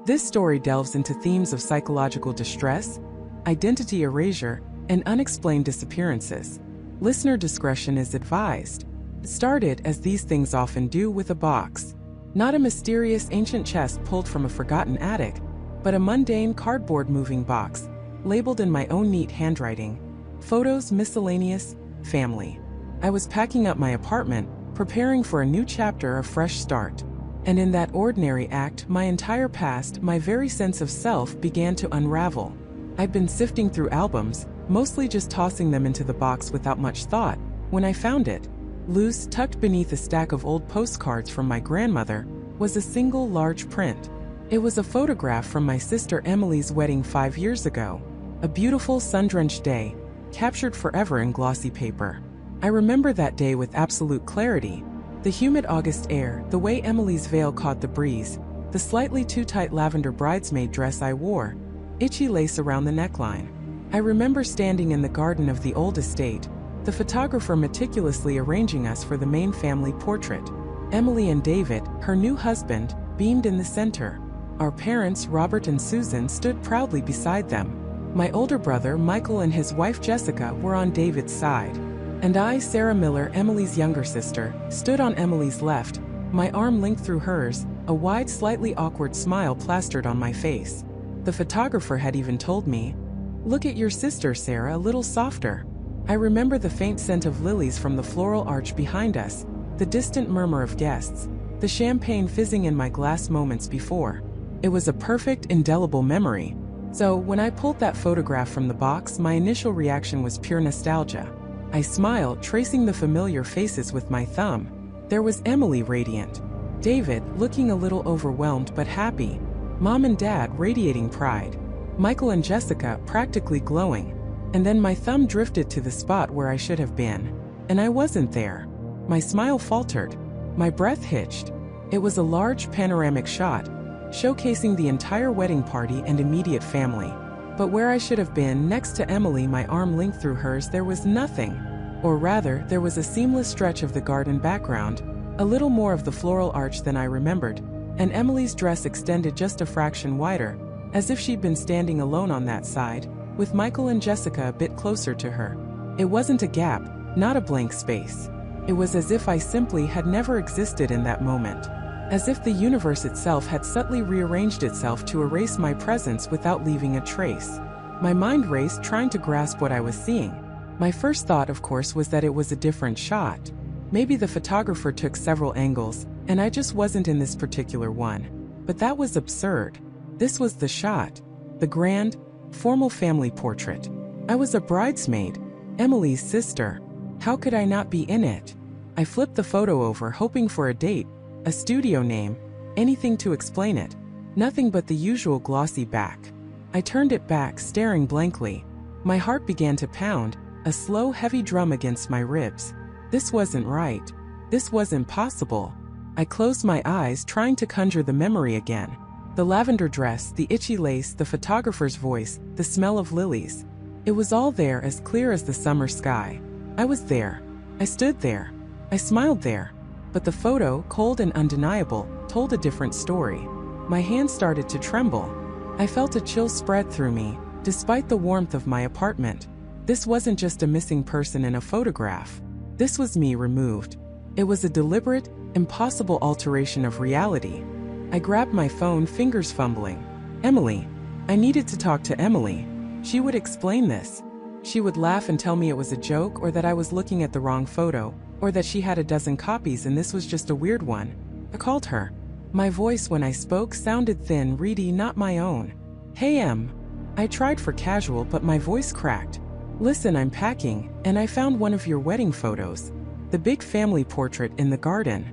This story delves into themes of psychological distress, identity erasure, and unexplained disappearances. Listener discretion is advised. It started, as these things often do, with a box. Not a mysterious ancient chest pulled from a forgotten attic, but a mundane cardboard moving box, labeled in my own neat handwriting. Photos, miscellaneous, family. I was packing up my apartment, preparing for a new chapter, a fresh start. And in that ordinary act, my entire past, my very sense of self, began to unravel. I'd been sifting through albums, mostly just tossing them into the box without much thought, when I found it. Loose, tucked beneath a stack of old postcards from my grandmother, was a single large print. It was a photograph from my sister Emily's wedding 5 years ago. A beautiful sun-drenched day, captured forever in glossy paper. I remember that day with absolute clarity. The humid August air, the way Emily's veil caught the breeze, the slightly too tight lavender bridesmaid dress I wore, itchy lace around the neckline. I remember standing in the garden of the old estate, the photographer meticulously arranging us for the main family portrait. Emily and David, her new husband, beamed in the center. Our parents, Robert and Susan, stood proudly beside them. My older brother, Michael, and his wife Jessica were on David's side. And I, Sarah Miller, Emily's younger sister, stood on Emily's left, my arm linked through hers, a wide, slightly awkward smile plastered on my face. The photographer had even told me, "Look at your sister, Sarah, a little softer." I remember the faint scent of lilies from the floral arch behind us, the distant murmur of guests, the champagne fizzing in my glass moments before. It was a perfect, indelible memory. So, when I pulled that photograph from the box, my initial reaction was pure nostalgia. I smiled, tracing the familiar faces with my thumb. There was Emily, radiant. David, looking a little overwhelmed but happy. Mom and Dad, radiating pride. Michael and Jessica, practically glowing. And then my thumb drifted to the spot where I should have been. And I wasn't there. My smile faltered. My breath hitched. It was a large panoramic shot, showcasing the entire wedding party and immediate family. But where I should have been, next to Emily, my arm linked through hers, there was nothing. Or rather, there was a seamless stretch of the garden background, a little more of the floral arch than I remembered, and Emily's dress extended just a fraction wider, as if she'd been standing alone on that side, with Michael and Jessica a bit closer to her. It wasn't a gap, not a blank space. It was as if I simply had never existed in that moment. As if the universe itself had subtly rearranged itself to erase my presence without leaving a trace. My mind raced, trying to grasp what I was seeing. My first thought, of course, was that it was a different shot. Maybe the photographer took several angles, and I just wasn't in this particular one. But that was absurd. This was the shot. The grand, formal family portrait. I was a bridesmaid, Emily's sister. How could I not be in it? I flipped the photo over, hoping for a date, a studio name, anything to explain it. Nothing but the usual glossy back. I turned it back, staring blankly. My heart began to pound, a slow, heavy drum against my ribs. This wasn't right. This wasn't possible. I closed my eyes, trying to conjure the memory again. The lavender dress, the itchy lace, the photographer's voice, the smell of lilies. It was all there, as clear as the summer sky. I was there. I stood there. I smiled there. But the photo, cold and undeniable, told a different story. My hands started to tremble. I felt a chill spread through me, despite the warmth of my apartment. This wasn't just a missing person in a photograph. This was me removed. It was a deliberate, impossible alteration of reality. I grabbed my phone, fingers fumbling. Emily. I needed to talk to Emily. She would explain this. She would laugh and tell me it was a joke, or that I was looking at the wrong photo, or that she had a dozen copies and this was just a weird one. I called her. My voice when I spoke sounded thin, reedy, not my own. "Hey, Em." I tried for casual, but my voice cracked. "Listen, I'm packing, and I found one of your wedding photos. The big family portrait in the garden."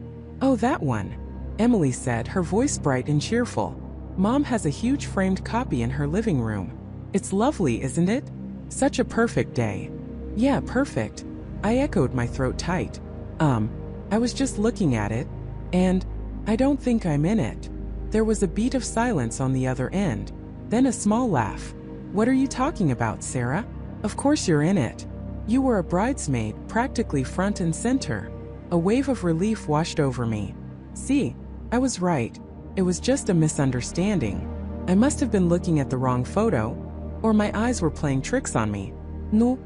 "Oh, that one," Emily said, her voice bright and cheerful. "Mom has a huge framed copy in her living room. It's lovely, isn't it? Such a perfect day." "Yeah, perfect," I echoed, my throat tight. I was just looking at it, and I don't think I'm in it." There was a beat of silence on the other end, then a small laugh. "What are you talking about, Sarah? Of course you're in it. You were a bridesmaid, practically front and center." A wave of relief washed over me. See, I was right. It was just a misunderstanding. I must have been looking at the wrong photo, or my eyes were playing tricks on me. No,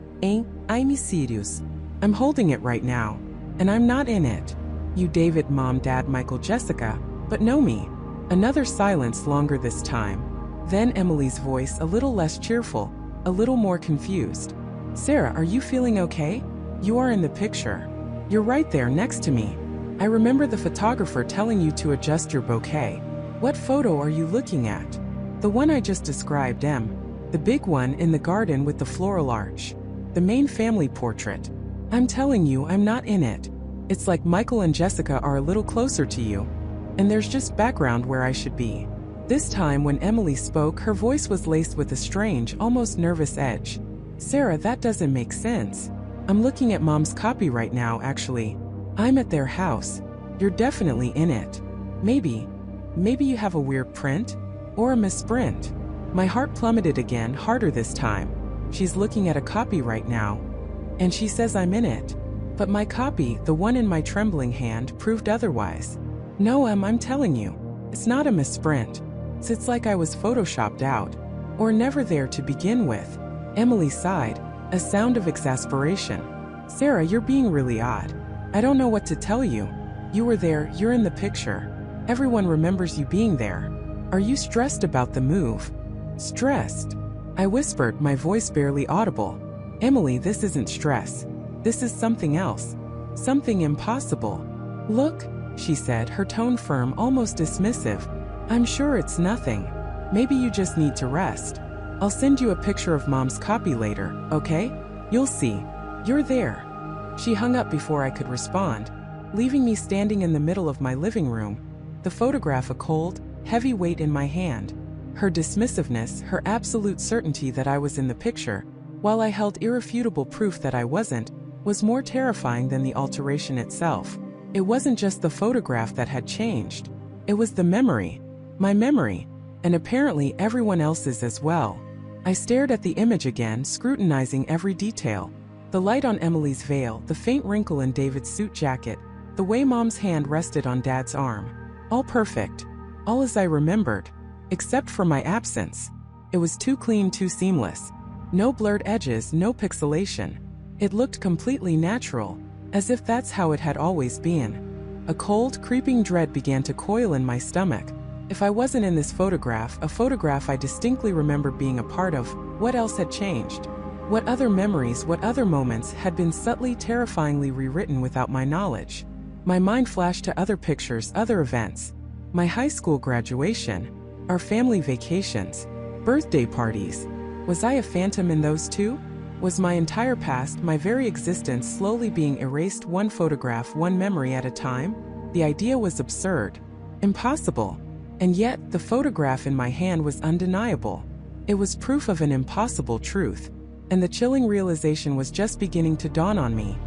I'm serious. I'm holding it right now, and I'm not in it. You David, Mom, Dad, Michael, Jessica, but no me. Another silence, longer this time. Then Emily's voice, a little less cheerful, a little more confused. Sarah, are you feeling okay? You are in the picture. You're right there next to me. I remember the photographer telling you to adjust your bouquet. What photo are you looking at? The one I just described, the big one in the garden with the floral arch. The main family portrait. I'm telling you, I'm not in it. It's like Michael and Jessica are a little closer to you. And there's just background where I should be. This time when Emily spoke, her voice was laced with a strange, almost nervous edge. Sarah, that doesn't make sense. I'm looking at Mom's copy right now, actually. I'm at their house. You're definitely in it. Maybe you have a weird print? Or a misprint? My heart plummeted again, harder this time. She's looking at a copy right now. And she says I'm in it. But my copy, the one in my trembling hand, proved otherwise. No, I'm telling you, it's not a misprint. It's like I was photoshopped out. Or never there to begin with. Emily sighed, a sound of exasperation. Sarah, you're being really odd. I don't know what to tell you. You were there, you're in the picture. Everyone remembers you being there. Are you stressed about the move? Stressed? I whispered, my voice barely audible. Emily, this isn't stress. This is something else. Something impossible. Look, she said, her tone firm, almost dismissive. I'm sure it's nothing. Maybe you just need to rest. I'll send you a picture of Mom's copy later, okay? You'll see. You're there. She hung up before I could respond, leaving me standing in the middle of my living room, the photograph a cold, heavy weight in my hand. Her dismissiveness, her absolute certainty that I was in the picture, while I held irrefutable proof that I wasn't, was more terrifying than the alteration itself. It wasn't just the photograph that had changed. It was the memory. My memory. And apparently everyone else's as well. I stared at the image again, scrutinizing every detail. The light on Emily's veil, the faint wrinkle in David's suit jacket, the way Mom's hand rested on Dad's arm. All perfect. All as I remembered. Except for my absence. It was too clean, too seamless. No blurred edges, no pixelation. It looked completely natural, as if that's how it had always been. A cold, creeping dread began to coil in my stomach. If I wasn't in this photograph, a photograph I distinctly remember being a part of, what else had changed? What other memories, what other moments had been subtly, terrifyingly rewritten without my knowledge? My mind flashed to other pictures, other events. My high school graduation, our family vacations, birthday parties. Was I a phantom in those too? Was my entire past, my very existence, slowly being erased, one photograph, one memory at a time? The idea was absurd. Impossible. And yet, the photograph in my hand was undeniable. It was proof of an impossible truth. And the chilling realization was just beginning to dawn on me.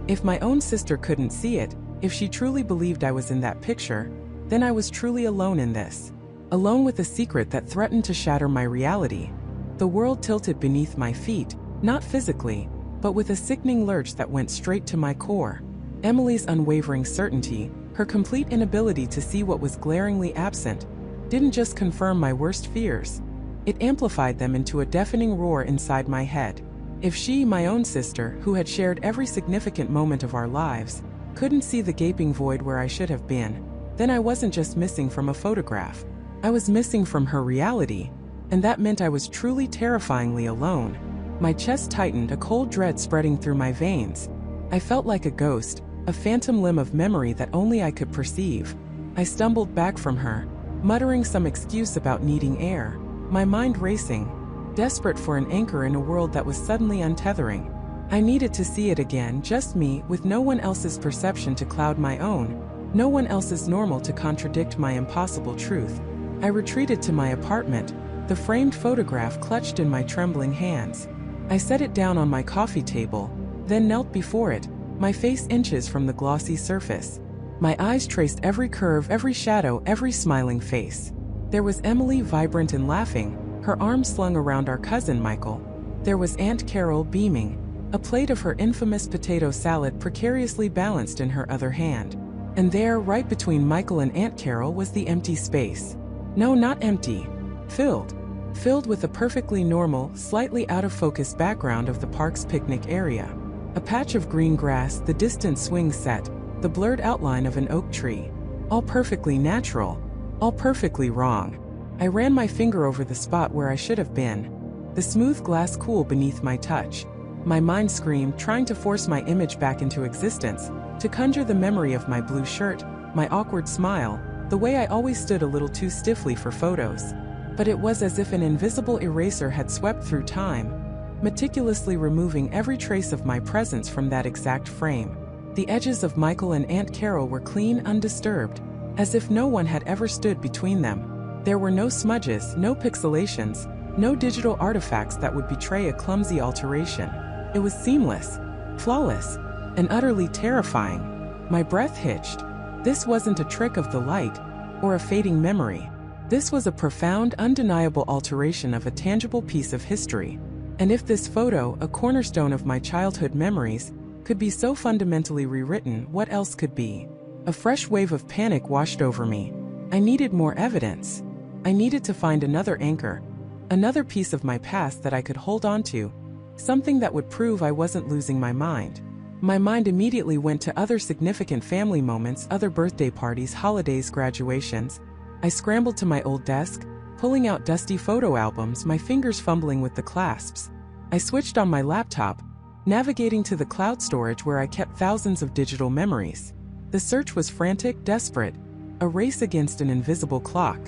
If my own sister couldn't see it, if she truly believed I was in that picture, then I was truly alone in this. Alone with a secret that threatened to shatter my reality. The world tilted beneath my feet, not physically, but with a sickening lurch that went straight to my core. Emily's unwavering certainty, her complete inability to see what was glaringly absent, didn't just confirm my worst fears. It amplified them into a deafening roar inside my head. If she, my own sister, who had shared every significant moment of our lives, couldn't see the gaping void where I should have been, then I wasn't just missing from a photograph. I was missing from her reality, and that meant I was truly terrifyingly alone. My chest tightened, a cold dread spreading through my veins. I felt like a ghost, a phantom limb of memory that only I could perceive. I stumbled back from her, muttering some excuse about needing air, my mind racing, desperate for an anchor in a world that was suddenly untethering. I needed to see it again, just me, with no one else's perception to cloud my own, no one else's normal to contradict my impossible truth. I retreated to my apartment, the framed photograph clutched in my trembling hands. I set it down on my coffee table, then knelt before it, my face inches from the glossy surface. My eyes traced every curve, every shadow, every smiling face. There was Emily, vibrant and laughing, her arms slung around our cousin Michael. There was Aunt Carol, beaming, a plate of her infamous potato salad precariously balanced in her other hand. And there, right between Michael and Aunt Carol, was the empty space. No, not empty. Filled with a perfectly normal, slightly out-of-focus background of the park's picnic area. A patch of green grass, the distant swing set, the blurred outline of an oak tree. All perfectly natural, all perfectly wrong. I ran my finger over the spot where I should have been. The smooth glass cool beneath my touch. My mind screamed, trying to force my image back into existence, to conjure the memory of my blue shirt, my awkward smile, the way I always stood a little too stiffly for photos. But it was as if an invisible eraser had swept through time, meticulously removing every trace of my presence from that exact frame. The edges of Michael and Aunt Carol were clean, undisturbed, as if no one had ever stood between them. There were no smudges, no pixelations, no digital artifacts that would betray a clumsy alteration. It was seamless, flawless, and utterly terrifying. My breath hitched. This wasn't a trick of the light, or a fading memory. This was a profound, undeniable alteration of a tangible piece of history. And if this photo, a cornerstone of my childhood memories, could be so fundamentally rewritten, what else could be? A fresh wave of panic washed over me. I needed more evidence. I needed to find another anchor, another piece of my past that I could hold on to, something that would prove I wasn't losing my mind. My mind immediately went to other significant family moments, other birthday parties, holidays, graduations. I scrambled to my old desk, pulling out dusty photo albums, my fingers fumbling with the clasps. I switched on my laptop, navigating to the cloud storage where I kept thousands of digital memories. The search was frantic, desperate, a race against an invisible clock.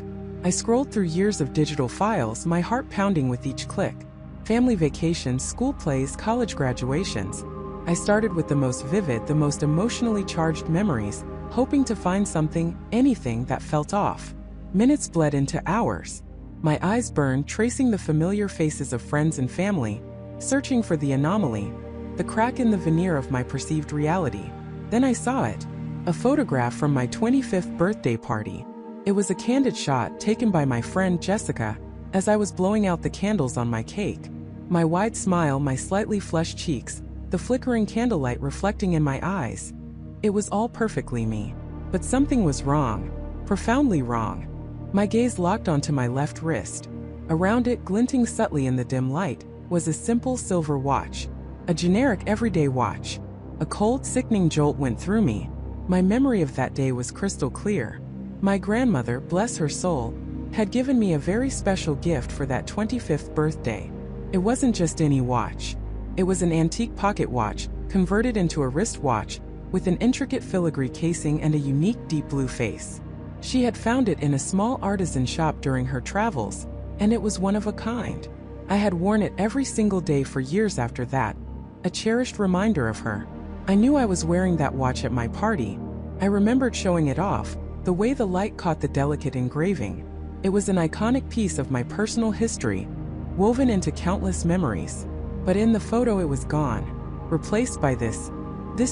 I scrolled through years of digital files, my heart pounding with each click. Family vacations, school plays, college graduations. I started with the most vivid, the most emotionally charged memories, hoping to find something, anything that felt off. Minutes bled into hours. My eyes burned, tracing the familiar faces of friends and family, searching for the anomaly, the crack in the veneer of my perceived reality. Then I saw it. A photograph from my 25th birthday party. It was a candid shot taken by my friend Jessica as I was blowing out the candles on my cake. My wide smile, my slightly flushed cheeks, the flickering candlelight reflecting in my eyes. It was all perfectly me. But something was wrong, profoundly wrong. My gaze locked onto my left wrist. Around it, glinting subtly in the dim light, was a simple silver watch. A generic everyday watch. A cold, sickening jolt went through me. My memory of that day was crystal clear. My grandmother, bless her soul, had given me a very special gift for that 25th birthday. It wasn't just any watch. It was an antique pocket watch, converted into a wristwatch, with an intricate filigree casing and a unique deep blue face. She had found it in a small artisan shop during her travels, and it was one of a kind. I had worn it every single day for years after that, a cherished reminder of her. I knew I was wearing that watch at my party. I remembered showing it off, the way the light caught the delicate engraving. It was an iconic piece of my personal history, woven into countless memories. But in the photo it was gone, replaced by this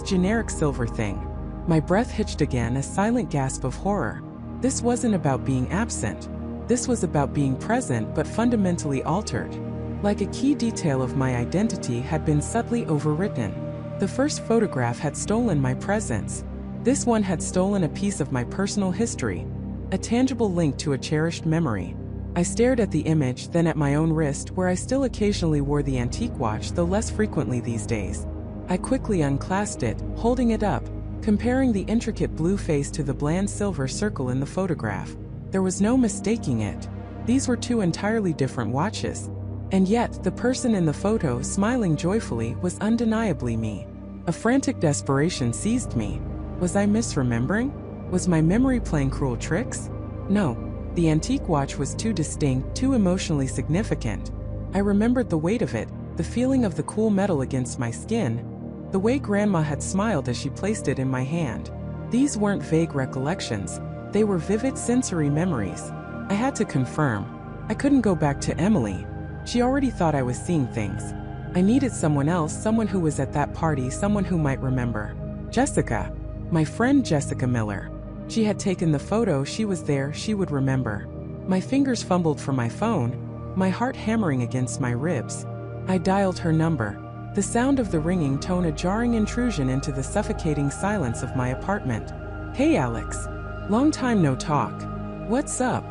generic silver thing. My breath hitched again, a silent gasp of horror. This wasn't about being absent. This was about being present but fundamentally altered. Like a key detail of my identity had been subtly overwritten. The first photograph had stolen my presence. This one had stolen a piece of my personal history, a tangible link to a cherished memory. I stared at the image, then at my own wrist, where I still occasionally wore the antique watch, though less frequently these days. I quickly unclasped it, holding it up, comparing the intricate blue face to the bland silver circle in the photograph. There was no mistaking it. These were two entirely different watches. And yet, the person in the photo, smiling joyfully, was undeniably me. A frantic desperation seized me. Was I misremembering? Was my memory playing cruel tricks? No. The antique watch was too distinct, too emotionally significant. I remembered the weight of it, the feeling of the cool metal against my skin, the way Grandma had smiled as she placed it in my hand. These weren't vague recollections. They were vivid sensory memories. I had to confirm. I couldn't go back to Emily. She already thought I was seeing things. I needed someone else, someone who was at that party, someone who might remember. Jessica. My friend Jessica Miller. She had taken the photo, she was there, she would remember. My fingers fumbled for my phone, my heart hammering against my ribs. I dialed her number. The sound of the ringing tone a jarring intrusion into the suffocating silence of my apartment. Hey Alex. Long time no talk. What's up?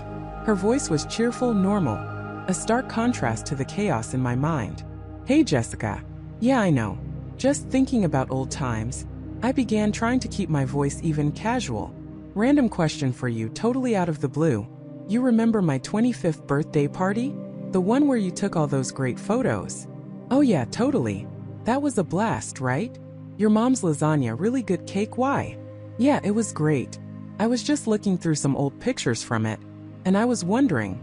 Her voice was cheerful, normal, a stark contrast to the chaos in my mind. "Hey Jessica." "Yeah, I know. Just thinking about old times." I began, trying to keep my voice even, casual. "Random question for you, totally out of the blue. You remember my 25th birthday party? The one where you took all those great photos?" "Oh yeah, totally. That was a blast, right? Your mom's lasagna, really good cake, why?" "Yeah, it was great. I was just looking through some old pictures from it, and I was wondering,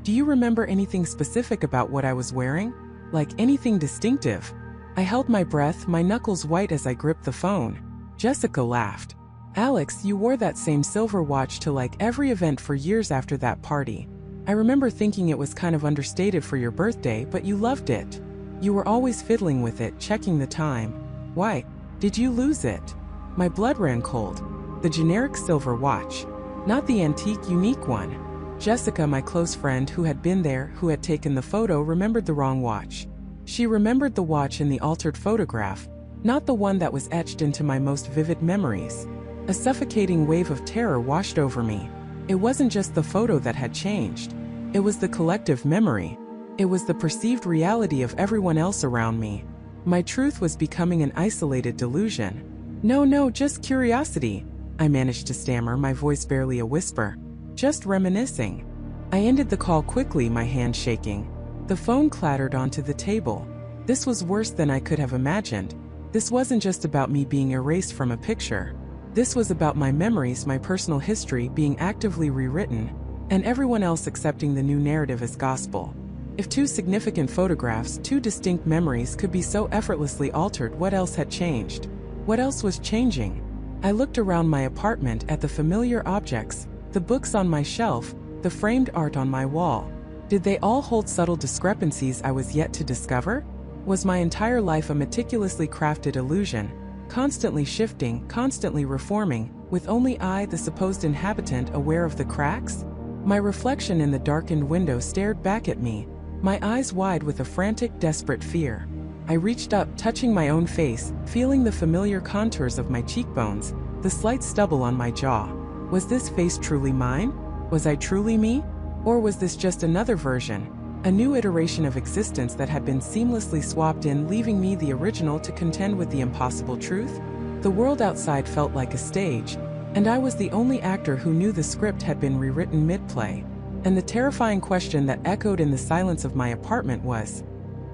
do you remember anything specific about what I was wearing? Like anything distinctive?" I held my breath, my knuckles white as I gripped the phone. Jessica laughed. "Alex, you wore that same silver watch to like every event for years after that party. I remember thinking it was kind of understated for your birthday, but you loved it. You were always fiddling with it, checking the time. Why? Did you lose it?" My blood ran cold. The generic silver watch. Not the antique, unique one. Jessica, my close friend who had been there, who had taken the photo, remembered the wrong watch. She remembered the watch in the altered photograph, not the one that was etched into my most vivid memories. A suffocating wave of terror washed over me. It wasn't just the photo that had changed. It was the collective memory. It was the perceived reality of everyone else around me. My truth was becoming an isolated delusion. No, just curiosity," I managed to stammer, my voice barely a whisper. "Just reminiscing." I ended the call quickly, my hand shaking. The phone clattered onto the table. This was worse than I could have imagined. This wasn't just about me being erased from a picture. This was about my memories, my personal history being actively rewritten, and everyone else accepting the new narrative as gospel. If two significant photographs, two distinct memories could be so effortlessly altered, what else had changed? What else was changing? I looked around my apartment at the familiar objects, the books on my shelf, the framed art on my wall. Did they all hold subtle discrepancies I was yet to discover? Was my entire life a meticulously crafted illusion, constantly shifting, constantly reforming, with only I, the supposed inhabitant, aware of the cracks? My reflection in the darkened window stared back at me, my eyes wide with a frantic, desperate fear. I reached up, touching my own face, feeling the familiar contours of my cheekbones, the slight stubble on my jaw. Was this face truly mine? Was I truly me? Or was this just another version, a new iteration of existence that had been seamlessly swapped in, leaving me, the original, to contend with the impossible truth? The world outside felt like a stage, and I was the only actor who knew the script had been rewritten mid-play. And the terrifying question that echoed in the silence of my apartment was,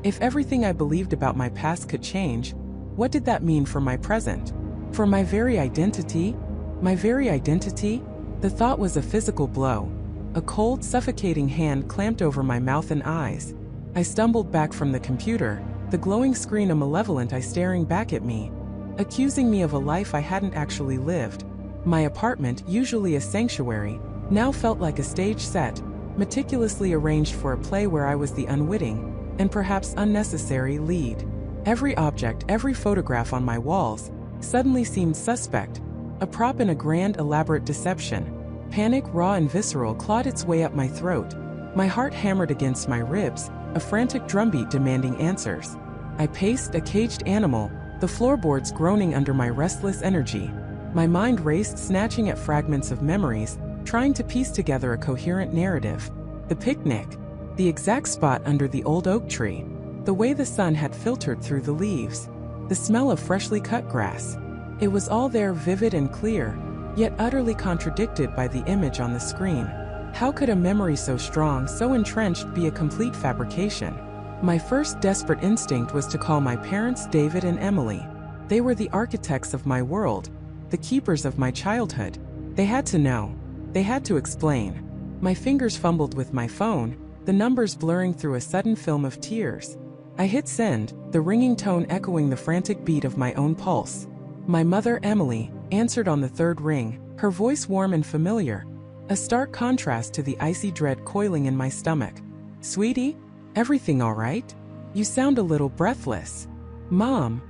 if everything I believed about my past could change, what did that mean for my present? For my very identity? My very identity? The thought was a physical blow. A cold, suffocating hand clamped over my mouth and eyes. I stumbled back from the computer, the glowing screen a malevolent eye staring back at me, accusing me of a life I hadn't actually lived. My apartment, usually a sanctuary, now felt like a stage set, meticulously arranged for a play where I was the unwitting, and perhaps unnecessary, lead. Every object, every photograph on my walls, suddenly seemed suspect, a prop in a grand, elaborate deception. Panic, raw and visceral, clawed its way up my throat. My heart hammered against my ribs, a frantic drumbeat demanding answers. I paced, a caged animal, the floorboards groaning under my restless energy. My mind raced, snatching at fragments of memories, trying to piece together a coherent narrative. The picnic, the exact spot under the old oak tree, the way the sun had filtered through the leaves, the smell of freshly cut grass. It was all there, vivid and clear, yet utterly contradicted by the image on the screen. How could a memory so strong, so entrenched, be a complete fabrication? My first desperate instinct was to call my parents, David and Emily. They were the architects of my world, the keepers of my childhood. They had to know. They had to explain. My fingers fumbled with my phone, the numbers blurring through a sudden film of tears. I hit send, the ringing tone echoing the frantic beat of my own pulse. My mother, Emily, answered on the third ring, her voice warm and familiar, a stark contrast to the icy dread coiling in my stomach. "Sweetie, everything all right? You sound a little breathless." "Mom,"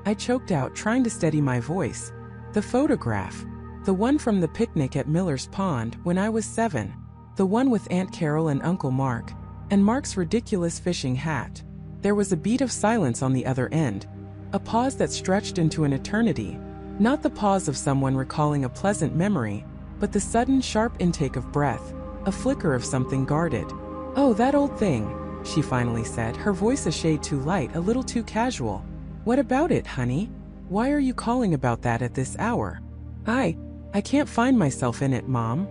I choked out, trying to steady my voice. "The photograph. The one from the picnic at Miller's Pond when I was 7. The one with Aunt Carol and Uncle Mark, and Mark's ridiculous fishing hat." There was a beat of silence on the other end, a pause that stretched into an eternity. Not the pause of someone recalling a pleasant memory, but the sudden, sharp intake of breath, a flicker of something guarded. "Oh, that old thing," she finally said, her voice a shade too light, a little too casual. "What about it, honey? Why are you calling about that at this hour?" I can't find myself in it, Mom,"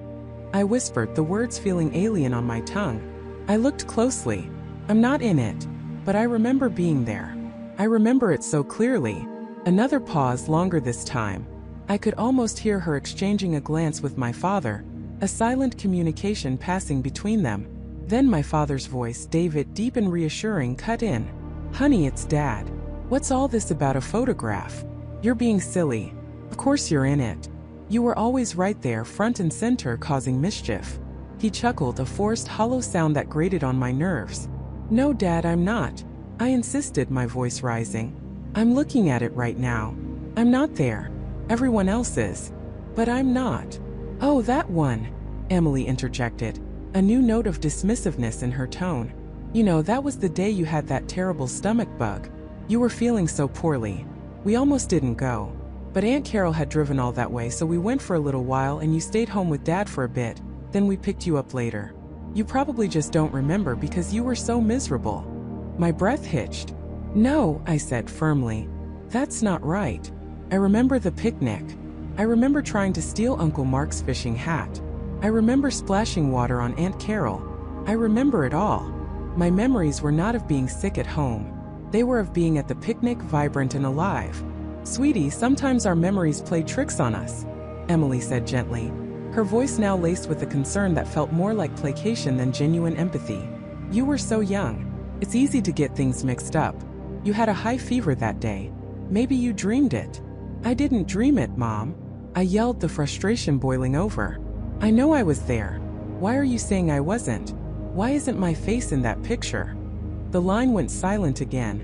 I whispered, the words feeling alien on my tongue. I looked closely. "I'm not in it, but I remember being there. I remember it so clearly." Another pause, longer this time. I could almost hear her exchanging a glance with my father, a silent communication passing between them. Then my father's voice, David, deep and reassuring, cut in. "Honey, it's Dad. What's all this about a photograph? You're being silly. Of course you're in it. You were always right there, front and center, causing mischief." He chuckled, a forced, hollow sound that grated on my nerves. "No, Dad, I'm not," I insisted, my voice rising. "I'm looking at it right now. I'm not there. Everyone else is. But I'm not." "Oh, that one," Emily interjected, a new note of dismissiveness in her tone. "You know, that was the day you had that terrible stomach bug. You were feeling so poorly. We almost didn't go. But Aunt Carol had driven all that way, so we went for a little while and you stayed home with Dad for a bit, then we picked you up later. You probably just don't remember because you were so miserable." My breath hitched. "No," I said firmly. "That's not right. I remember the picnic. I remember trying to steal Uncle Mark's fishing hat. I remember splashing water on Aunt Carol. I remember it all. My memories were not of being sick at home. They were of being at the picnic, vibrant and alive." "Sweetie, sometimes our memories play tricks on us," Emily said gently, her voice now laced with a concern that felt more like placation than genuine empathy. "You were so young. It's easy to get things mixed up. You had a high fever that day. Maybe you dreamed it." "I didn't dream it, Mom," I yelled, the frustration boiling over. "I know I was there. Why are you saying I wasn't? Why isn't my face in that picture?" The line went silent again,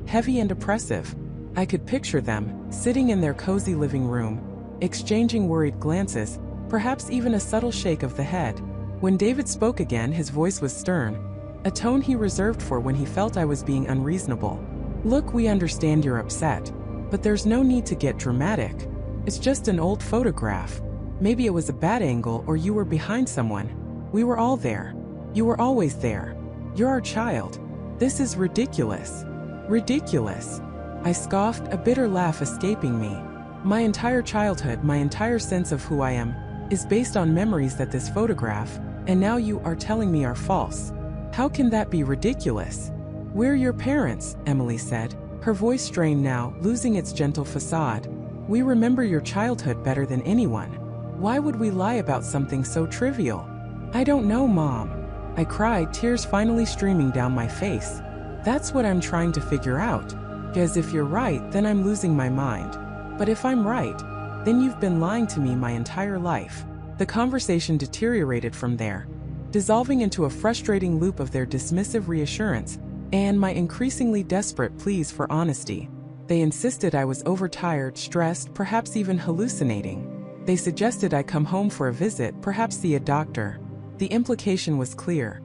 heavy and oppressive. I could picture them, sitting in their cozy living room, exchanging worried glances, perhaps even a subtle shake of the head. When David spoke again, his voice was stern, a tone he reserved for when he felt I was being unreasonable. "Look, we understand you're upset, but there's no need to get dramatic. It's just an old photograph. Maybe it was a bad angle or you were behind someone. We were all there. You were always there. You're our child. This is ridiculous." "Ridiculous?" I scoffed, a bitter laugh escaping me. "My entire childhood, my entire sense of who I am, is based on memories that this photograph, and now you are telling me are false. How can that be ridiculous?" "We're your parents," Emily said, her voice strained now, losing its gentle facade. "We remember your childhood better than anyone. Why would we lie about something so trivial?" "I don't know, Mom," I cried, tears finally streaming down my face. "That's what I'm trying to figure out. Because if you're right, then I'm losing my mind. But if I'm right, then you've been lying to me my entire life." The conversation deteriorated from there, dissolving into a frustrating loop of their dismissive reassurance and my increasingly desperate pleas for honesty. They insisted I was overtired, stressed, perhaps even hallucinating. They suggested I come home for a visit, perhaps see a doctor. The implication was clear.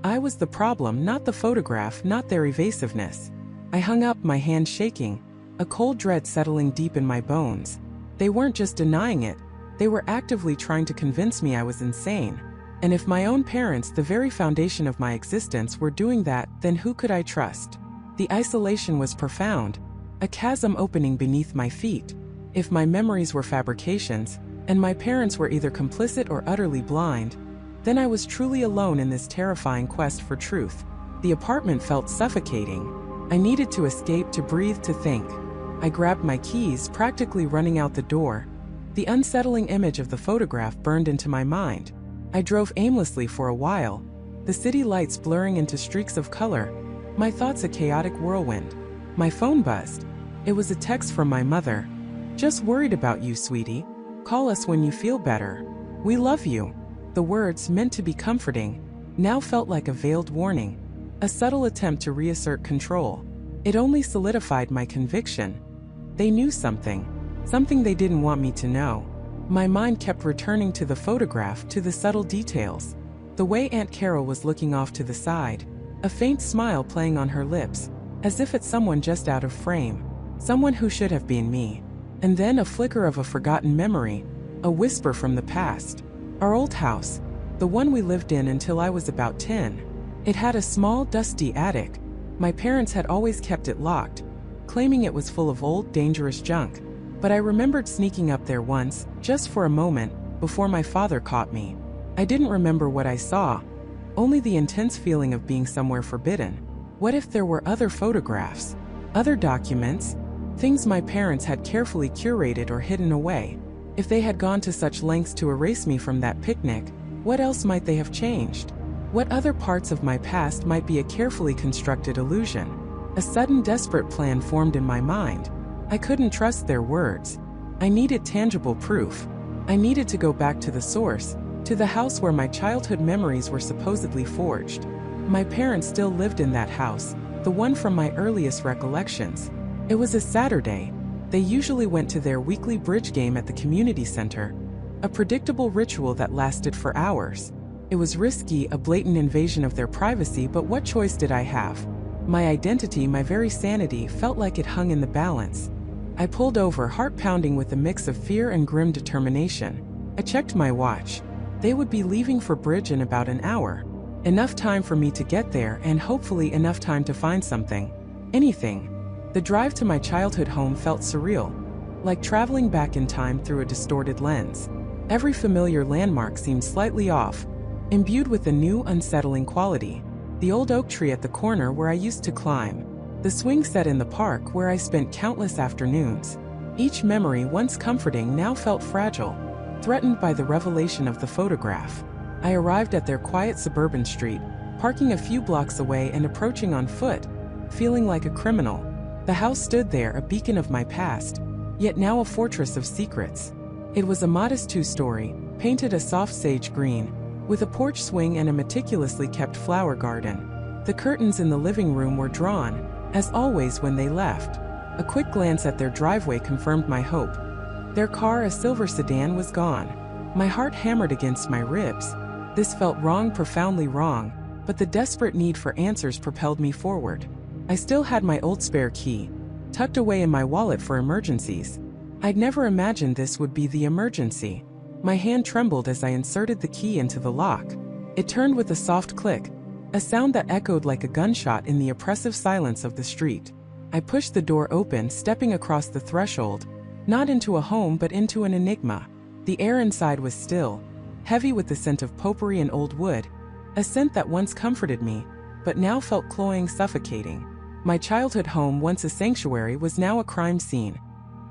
I was the problem, not the photograph, not their evasiveness. I hung up, my hand shaking, a cold dread settling deep in my bones. They weren't just denying it, they were actively trying to convince me I was insane. And if my own parents, the very foundation of my existence, were doing that, then who could I trust? The isolation was profound, a chasm opening beneath my feet. If my memories were fabrications, and my parents were either complicit or utterly blind, then I was truly alone in this terrifying quest for truth. The apartment felt suffocating. I needed to escape, to breathe, to think. I grabbed my keys, practically running out the door. The unsettling image of the photograph burned into my mind. I drove aimlessly for a while, the city lights blurring into streaks of color, my thoughts a chaotic whirlwind. My phone buzzed. It was a text from my mother. "Just worried about you, sweetie. Call us when you feel better. We love you." The words, meant to be comforting, now felt like a veiled warning, a subtle attempt to reassert control. It only solidified my conviction. They knew something they didn't want me to know. My mind kept returning to the photograph, to the subtle details. The way Aunt Carol was looking off to the side, a faint smile playing on her lips, as if at someone just out of frame, someone who should have been me. And then a flicker of a forgotten memory, a whisper from the past. Our old house, the one we lived in until I was about 10. It had a small, dusty attic. My parents had always kept it locked, claiming it was full of old, dangerous junk. But I remembered sneaking up there once, just for a moment, before my father caught me. I didn't remember what I saw, only the intense feeling of being somewhere forbidden. What if there were other photographs, other documents, things my parents had carefully curated or hidden away? If they had gone to such lengths to erase me from that picnic, what else might they have changed? What other parts of my past might be a carefully constructed illusion? A sudden desperate plan formed in my mind. I couldn't trust their words. I needed tangible proof. I needed to go back to the source, to the house where my childhood memories were supposedly forged. My parents still lived in that house, the one from my earliest recollections. It was a Saturday. They usually went to their weekly bridge game at the community center, a predictable ritual that lasted for hours. It was risky, a blatant invasion of their privacy, but what choice did I have? My identity, my very sanity, felt like it hung in the balance. I pulled over, heart pounding with a mix of fear and grim determination. I checked my watch. They would be leaving for bridge in about an hour. Enough time for me to get there and hopefully enough time to find something. Anything. The drive to my childhood home felt surreal, like traveling back in time through a distorted lens. Every familiar landmark seemed slightly off, imbued with a new, unsettling quality. The old oak tree at the corner where I used to climb. The swing set in the park where I spent countless afternoons. Each memory, once comforting, now felt fragile, threatened by the revelation of the photograph. I arrived at their quiet suburban street, parking a few blocks away and approaching on foot, feeling like a criminal. The house stood there, a beacon of my past, yet now a fortress of secrets. It was a modest two-story, painted a soft sage green, with a porch swing and a meticulously kept flower garden. The curtains in the living room were drawn, as always when they left. A quick glance at their driveway confirmed my hope. Their car, a silver sedan, was gone. My heart hammered against my ribs. This felt wrong, profoundly wrong, but the desperate need for answers propelled me forward. I still had my old spare key, tucked away in my wallet for emergencies. I'd never imagined this would be the emergency. My hand trembled as I inserted the key into the lock. It turned with a soft click, a sound that echoed like a gunshot in the oppressive silence of the street. I pushed the door open, stepping across the threshold, not into a home but into an enigma. The air inside was still, heavy with the scent of potpourri and old wood, a scent that once comforted me, but now felt cloying, suffocating. My childhood home, once a sanctuary, was now a crime scene,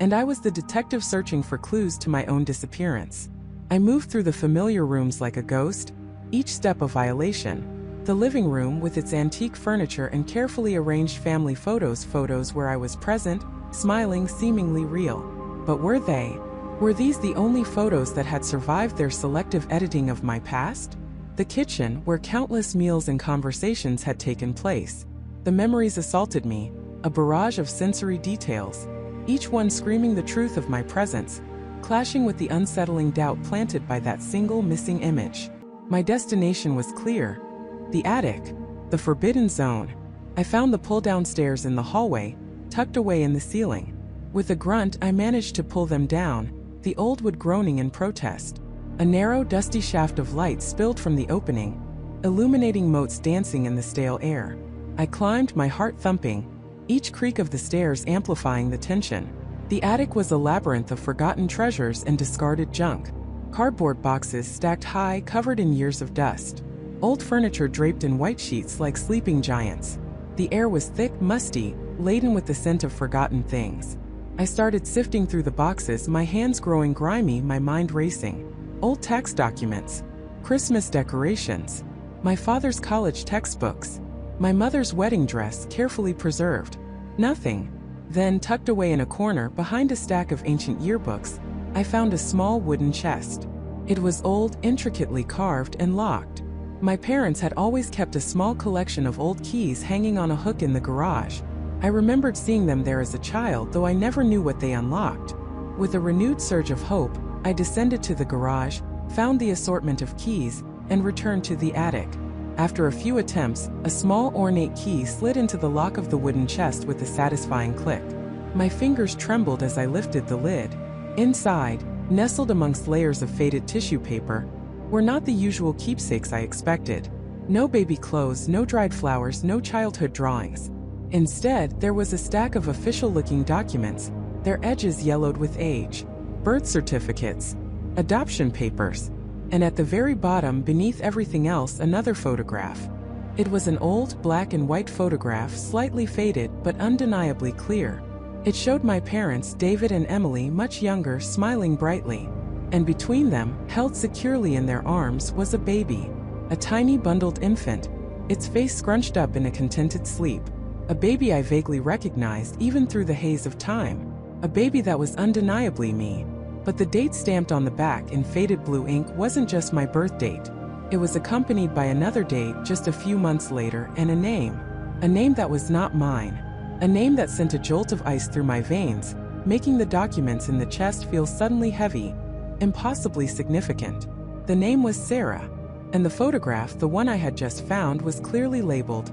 and I was the detective searching for clues to my own disappearance. I moved through the familiar rooms like a ghost, each step a violation. The living room, with its antique furniture and carefully arranged family photos where I was present, smiling, seemingly real. But were they? Were these the only photos that had survived their selective editing of my past? The kitchen, where countless meals and conversations had taken place. The memories assaulted me, a barrage of sensory details, each one screaming the truth of my presence, clashing with the unsettling doubt planted by that single missing image. My destination was clear. The attic, the forbidden zone. I found the pull-down stairs in the hallway, tucked away in the ceiling. With a grunt, I managed to pull them down, the old wood groaning in protest. A narrow, dusty shaft of light spilled from the opening, illuminating motes dancing in the stale air. I climbed, my heart thumping, each creak of the stairs amplifying the tension. The attic was a labyrinth of forgotten treasures and discarded junk. Cardboard boxes stacked high, covered in years of dust. Old furniture draped in white sheets like sleeping giants. The air was thick, musty, laden with the scent of forgotten things. I started sifting through the boxes, my hands growing grimy, my mind racing. Old tax documents, Christmas decorations, my father's college textbooks, my mother's wedding dress carefully preserved. Nothing. Then, tucked away in a corner behind a stack of ancient yearbooks, I found a small wooden chest. It was old, intricately carved, and locked. My parents had always kept a small collection of old keys hanging on a hook in the garage. I remembered seeing them there as a child, though I never knew what they unlocked. With a renewed surge of hope, I descended to the garage, found the assortment of keys, and returned to the attic. After a few attempts, a small ornate key slid into the lock of the wooden chest with a satisfying click. My fingers trembled as I lifted the lid. Inside, nestled amongst layers of faded tissue paper, were not the usual keepsakes I expected. No baby clothes, no dried flowers, no childhood drawings. Instead, there was a stack of official-looking documents, their edges yellowed with age, birth certificates, adoption papers, and at the very bottom, beneath everything else, another photograph. It was an old, black and white photograph, slightly faded but undeniably clear. It showed my parents, David and Emily, much younger, smiling brightly. And between them, held securely in their arms, was a baby. A tiny bundled infant, its face scrunched up in a contented sleep. A baby I vaguely recognized even through the haze of time. A baby that was undeniably me. But the date stamped on the back in faded blue ink wasn't just my birth date. It was accompanied by another date just a few months later and a name. A name that was not mine. A name that sent a jolt of ice through my veins, making the documents in the chest feel suddenly heavy, impossibly significant. The name was Sarah, and the photograph, the one I had just found, was clearly labeled,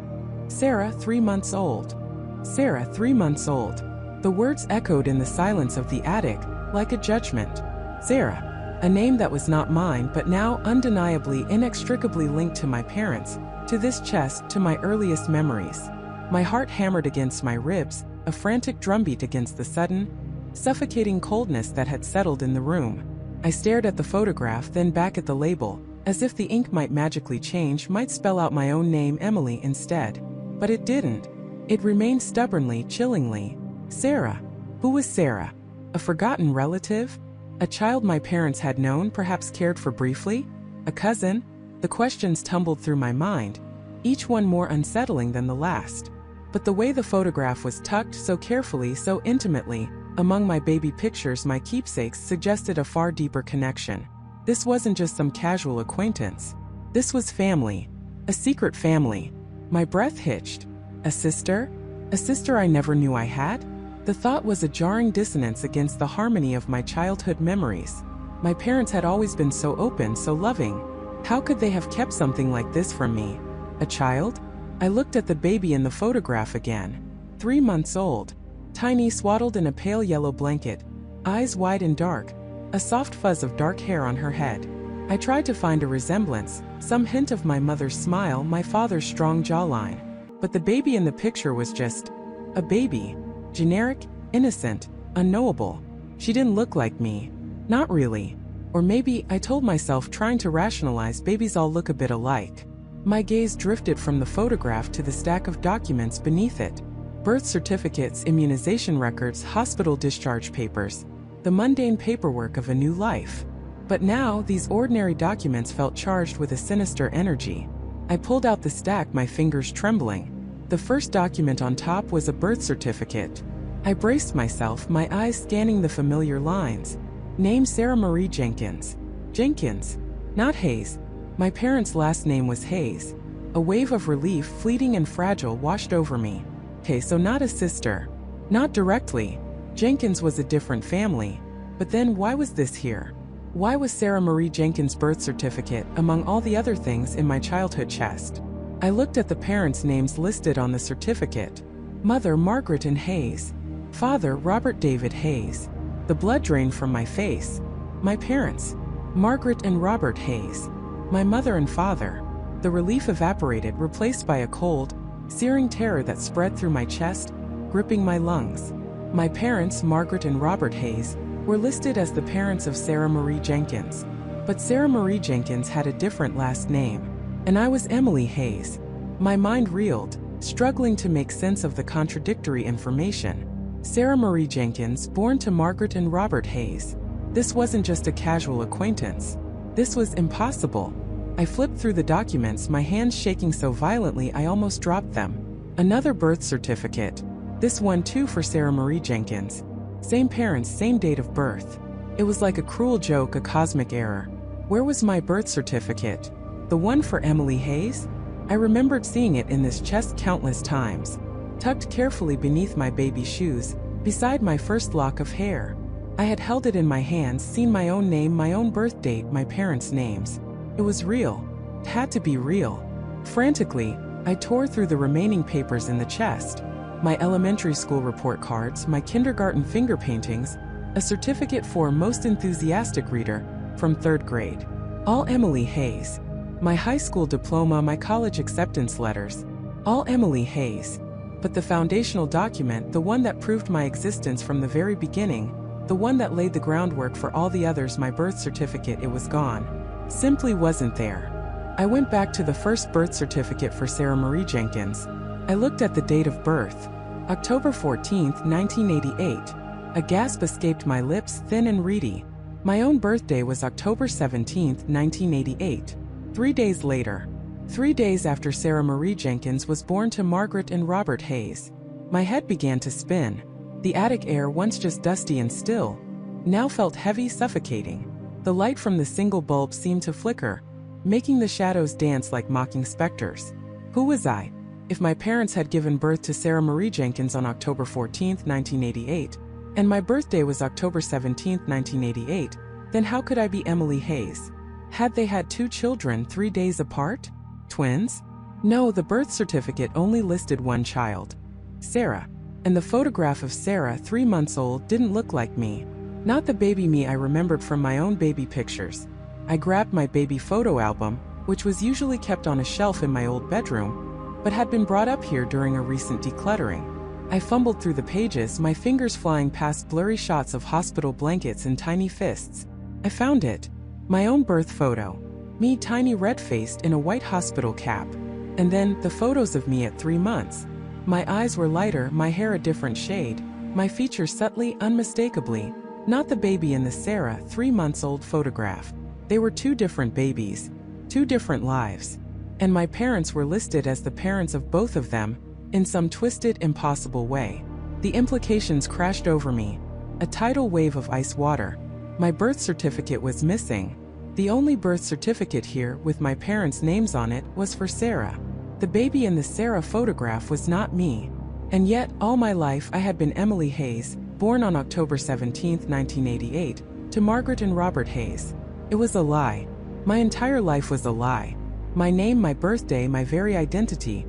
Sarah, 3 months old. Sarah, 3 months old. The words echoed in the silence of the attic, like a judgment. Sarah. A name that was not mine but now undeniably inextricably linked to my parents, to this chest, to my earliest memories. My heart hammered against my ribs, a frantic drumbeat against the sudden, suffocating coldness that had settled in the room. I stared at the photograph, then back at the label, as if the ink might magically change, might spell out my own name, Emily, instead. But it didn't. It remained stubbornly, chillingly. Sarah. Who was Sarah? A forgotten relative? A child my parents had known, perhaps cared for briefly? A cousin? The questions tumbled through my mind, each one more unsettling than the last. But the way the photograph was tucked so carefully, so intimately, among my baby pictures, my keepsakes, suggested a far deeper connection. This wasn't just some casual acquaintance. This was family. A secret family. My breath hitched. A sister? A sister I never knew I had? The thought was a jarring dissonance against the harmony of my childhood memories. My parents had always been so open, so loving. How could they have kept something like this from me? A child? I looked at the baby in the photograph again. 3 months old. Tiny, swaddled in a pale yellow blanket. Eyes wide and dark. A soft fuzz of dark hair on her head. I tried to find a resemblance, some hint of my mother's smile, my father's strong jawline. But the baby in the picture was just a baby. Generic, innocent, unknowable. She didn't look like me. Not really. Or maybe, I told myself, trying to rationalize, babies all look a bit alike. My gaze drifted from the photograph to the stack of documents beneath it. Birth certificates, immunization records, hospital discharge papers. The mundane paperwork of a new life. But now, these ordinary documents felt charged with a sinister energy. I pulled out the stack, my fingers trembling. The first document on top was a birth certificate. I braced myself, my eyes scanning the familiar lines. Name Sarah Marie Jenkins. Jenkins. Not Hayes. My parents' last name was Hayes. A wave of relief, fleeting and fragile, washed over me. Okay, so not a sister. Not directly. Jenkins was a different family. But then why was this here? Why was Sarah Marie Jenkins' birth certificate among all the other things in my childhood chest? I looked at the parents' names listed on the certificate. Mother Margaret and Hayes. Father Robert David Hayes. The blood drained from my face. My parents. Margaret and Robert Hayes. My mother and father. The relief evaporated, replaced by a cold, searing terror that spread through my chest, gripping my lungs. My parents, Margaret and Robert Hayes, were listed as the parents of Sarah Marie Jenkins. But Sarah Marie Jenkins had a different last name. And I was Emily Hayes. My mind reeled, struggling to make sense of the contradictory information. Sarah Marie Jenkins, born to Margaret and Robert Hayes. This wasn't just a casual acquaintance. This was impossible. I flipped through the documents, my hands shaking so violently I almost dropped them. Another birth certificate. This one too for Sarah Marie Jenkins. Same parents, same date of birth. It was like a cruel joke, a cosmic error. Where was my birth certificate? The one for Emily Hayes? I remembered seeing it in this chest countless times. Tucked carefully beneath my baby shoes, beside my first lock of hair. I had held it in my hands, seen my own name, my own birth date, my parents' names. It was real. It had to be real. Frantically, I tore through the remaining papers in the chest. My elementary school report cards, my kindergarten finger paintings, a certificate for most enthusiastic reader, from 3rd grade. All Emily Hayes. My high school diploma, my college acceptance letters. All Emily Hayes. But the foundational document, the one that proved my existence from the very beginning, the one that laid the groundwork for all the others, my birth certificate, it was gone. Simply wasn't there. I went back to the first birth certificate for Sarah Marie Jenkins. I looked at the date of birth. October 14, 1988. A gasp escaped my lips, thin and reedy. My own birthday was October 17, 1988. 3 days later. 3 days after Sarah Marie Jenkins was born to Margaret and Robert Hayes. My head began to spin. The attic air, once just dusty and still, now felt heavy, suffocating. The light from the single bulb seemed to flicker, making the shadows dance like mocking specters. Who was I? If my parents had given birth to Sarah Marie Jenkins on October 14, 1988, and my birthday was October 17, 1988, then how could I be Emily Hayes? Had they had 2 children 3 days apart? Twins? No, the birth certificate only listed 1 child. Sarah. And the photograph of Sarah, 3 months old, didn't look like me. Not the baby me I remembered from my own baby pictures. I grabbed my baby photo album, which was usually kept on a shelf in my old bedroom, but had been brought up here during a recent decluttering. I fumbled through the pages, my fingers flying past blurry shots of hospital blankets and tiny fists. I found it. My own birth photo. Me, tiny, red-faced, in a white hospital cap. And then, the photos of me at 3 months. My eyes were lighter, my hair a different shade, my features subtly, unmistakably, not the baby in the Sarah, 3 months old photograph. They were 2 different babies, 2 different lives. And my parents were listed as the parents of both of them, in some twisted, impossible way. The implications crashed over me. A tidal wave of ice water. My birth certificate was missing. The only birth certificate here, with my parents' names on it, was for Sarah. The baby in the Sarah photograph was not me. And yet, all my life I had been Emily Hayes, born on October 17, 1988, to Margaret and Robert Hayes. It was a lie. My entire life was a lie. My name, my birthday, my very identity.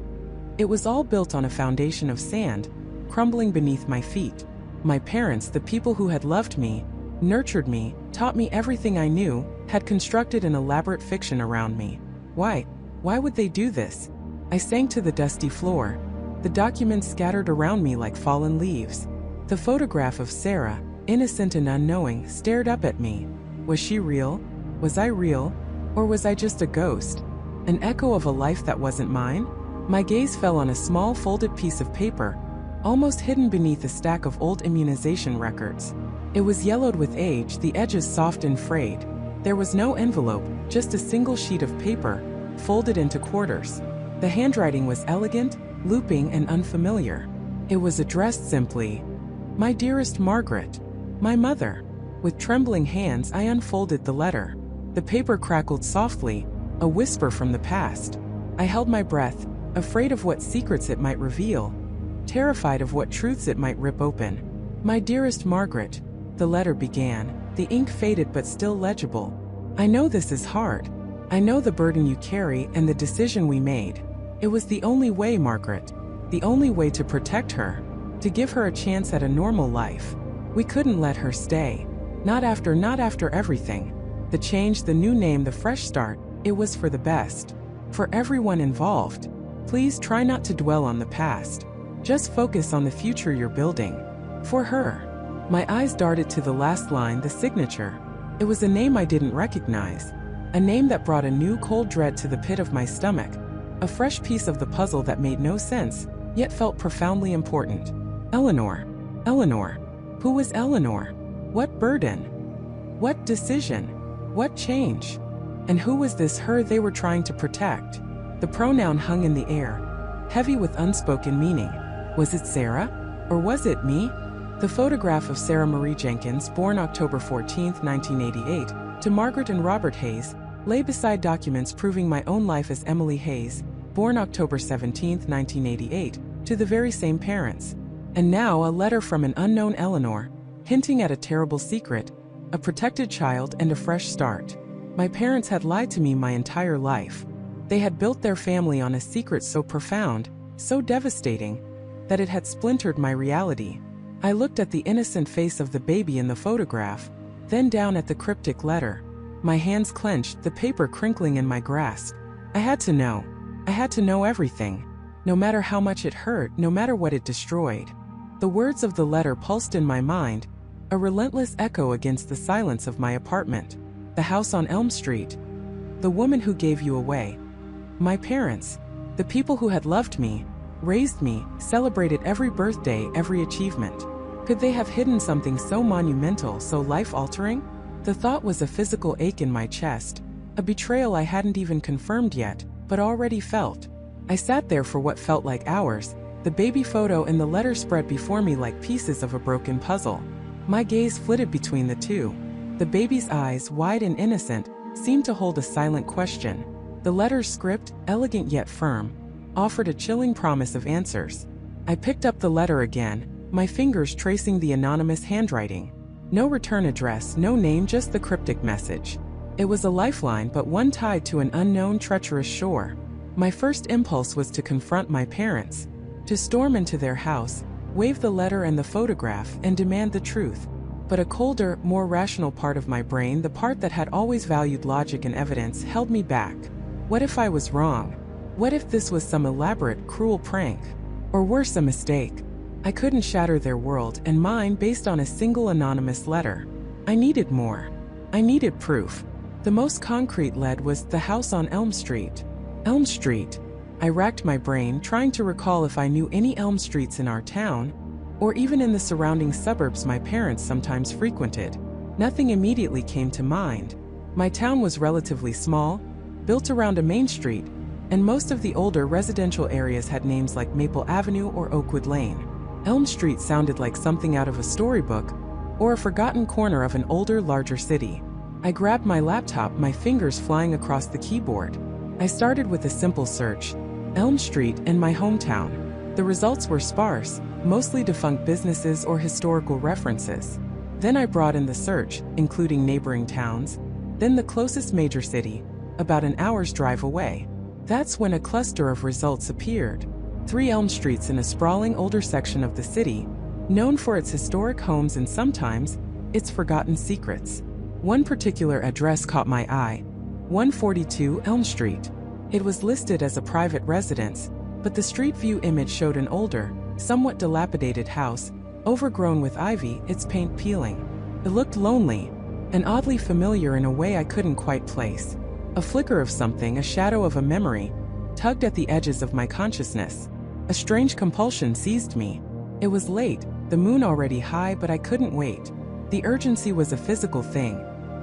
It was all built on a foundation of sand, crumbling beneath my feet. My parents, the people who had loved me, nurtured me, taught me everything I knew, had constructed an elaborate fiction around me. Why? Why would they do this? I sank to the dusty floor. The documents scattered around me like fallen leaves. The photograph of Sarah, innocent and unknowing, stared up at me. Was she real? Was I real? Or was I just a ghost? An echo of a life that wasn't mine? My gaze fell on a small folded piece of paper, almost hidden beneath a stack of old immunization records. It was yellowed with age, the edges soft and frayed. There was no envelope, just a single sheet of paper, folded into quarters. The handwriting was elegant, looping, and unfamiliar. It was addressed simply, "My dearest Margaret, my mother." With trembling hands, I unfolded the letter. The paper crackled softly, a whisper from the past. I held my breath, afraid of what secrets it might reveal, terrified of what truths it might rip open. "My dearest Margaret," the letter began, the ink faded but still legible. "I know this is hard. I know the burden you carry and the decision we made. It was the only way, Margaret. The only way to protect her, to give her a chance at a normal life. We couldn't let her stay. Not after everything. The change, the new name, the fresh start, it was for the best. For everyone involved. Please try not to dwell on the past. Just focus on the future you're building. For her." My eyes darted to the last line, the signature. It was a name I didn't recognize. A name that brought a new cold dread to the pit of my stomach. A fresh piece of the puzzle that made no sense, yet felt profoundly important. Eleanor. Eleanor. Who was Eleanor? What burden? What decision? What change? And who was this her they were trying to protect? The pronoun hung in the air, heavy with unspoken meaning. Was it Sarah? Or was it me? The photograph of Sarah Marie Jenkins, born October 14, 1988, to Margaret and Robert Hayes, lay beside documents proving my own life as Emily Hayes, born October 17, 1988, to the very same parents. And now a letter from an unknown Eleanor, hinting at a terrible secret, a protected child, and a fresh start. My parents had lied to me my entire life. They had built their family on a secret so profound, so devastating, that it had splintered my reality. I looked at the innocent face of the baby in the photograph, then down at the cryptic letter. My hands clenched, the paper crinkling in my grasp. I had to know. I had to know everything. No matter how much it hurt, no matter what it destroyed. The words of the letter pulsed in my mind, a relentless echo against the silence of my apartment. The house on Elm Street. The woman who gave you away. My parents. The people who had loved me, raised me, celebrated every birthday, every achievement. Could they have hidden something so monumental, so life-altering? The thought was a physical ache in my chest, a betrayal I hadn't even confirmed yet, but already felt. I sat there for what felt like hours, the baby photo and the letter spread before me like pieces of a broken puzzle. My gaze flitted between the two. The baby's eyes, wide and innocent, seemed to hold a silent question. The letter's script, elegant yet firm, offered a chilling promise of answers. I picked up the letter again, my fingers tracing the anonymous handwriting. No return address, no name, just the cryptic message. It was a lifeline, but one tied to an unknown, treacherous shore. My first impulse was to confront my parents, to storm into their house, wave the letter and the photograph, and demand the truth. But a colder, more rational part of my brain, the part that had always valued logic and evidence, held me back. What if I was wrong? What if this was some elaborate, cruel prank? Or worse, a mistake? I couldn't shatter their world and mine based on a single anonymous letter. I needed more. I needed proof. The most concrete lead was the house on Elm Street. Elm Street. I racked my brain, trying to recall if I knew any Elm Streets in our town, or even in the surrounding suburbs my parents sometimes frequented. Nothing immediately came to mind. My town was relatively small, built around a main street, and most of the older residential areas had names like Maple Avenue or Oakwood Lane. Elm Street sounded like something out of a storybook, or a forgotten corner of an older, larger city. I grabbed my laptop, my fingers flying across the keyboard. I started with a simple search, Elm Street and my hometown. The results were sparse, mostly defunct businesses or historical references. Then I broadened the search, including neighboring towns, then the closest major city, about an hour's drive away. That's when a cluster of results appeared. 3 Elm Streets in a sprawling older section of the city, known for its historic homes and sometimes, its forgotten secrets. One particular address caught my eye, 142 Elm Street. It was listed as a private residence, but the street view image showed an older, somewhat dilapidated house, overgrown with ivy, its paint peeling. It looked lonely, and oddly familiar in a way I couldn't quite place. A flicker of something, a shadow of a memory, tugged at the edges of my consciousness. A strange compulsion seized me. It was late, the moon already high, but I couldn't wait. The urgency was a physical thing,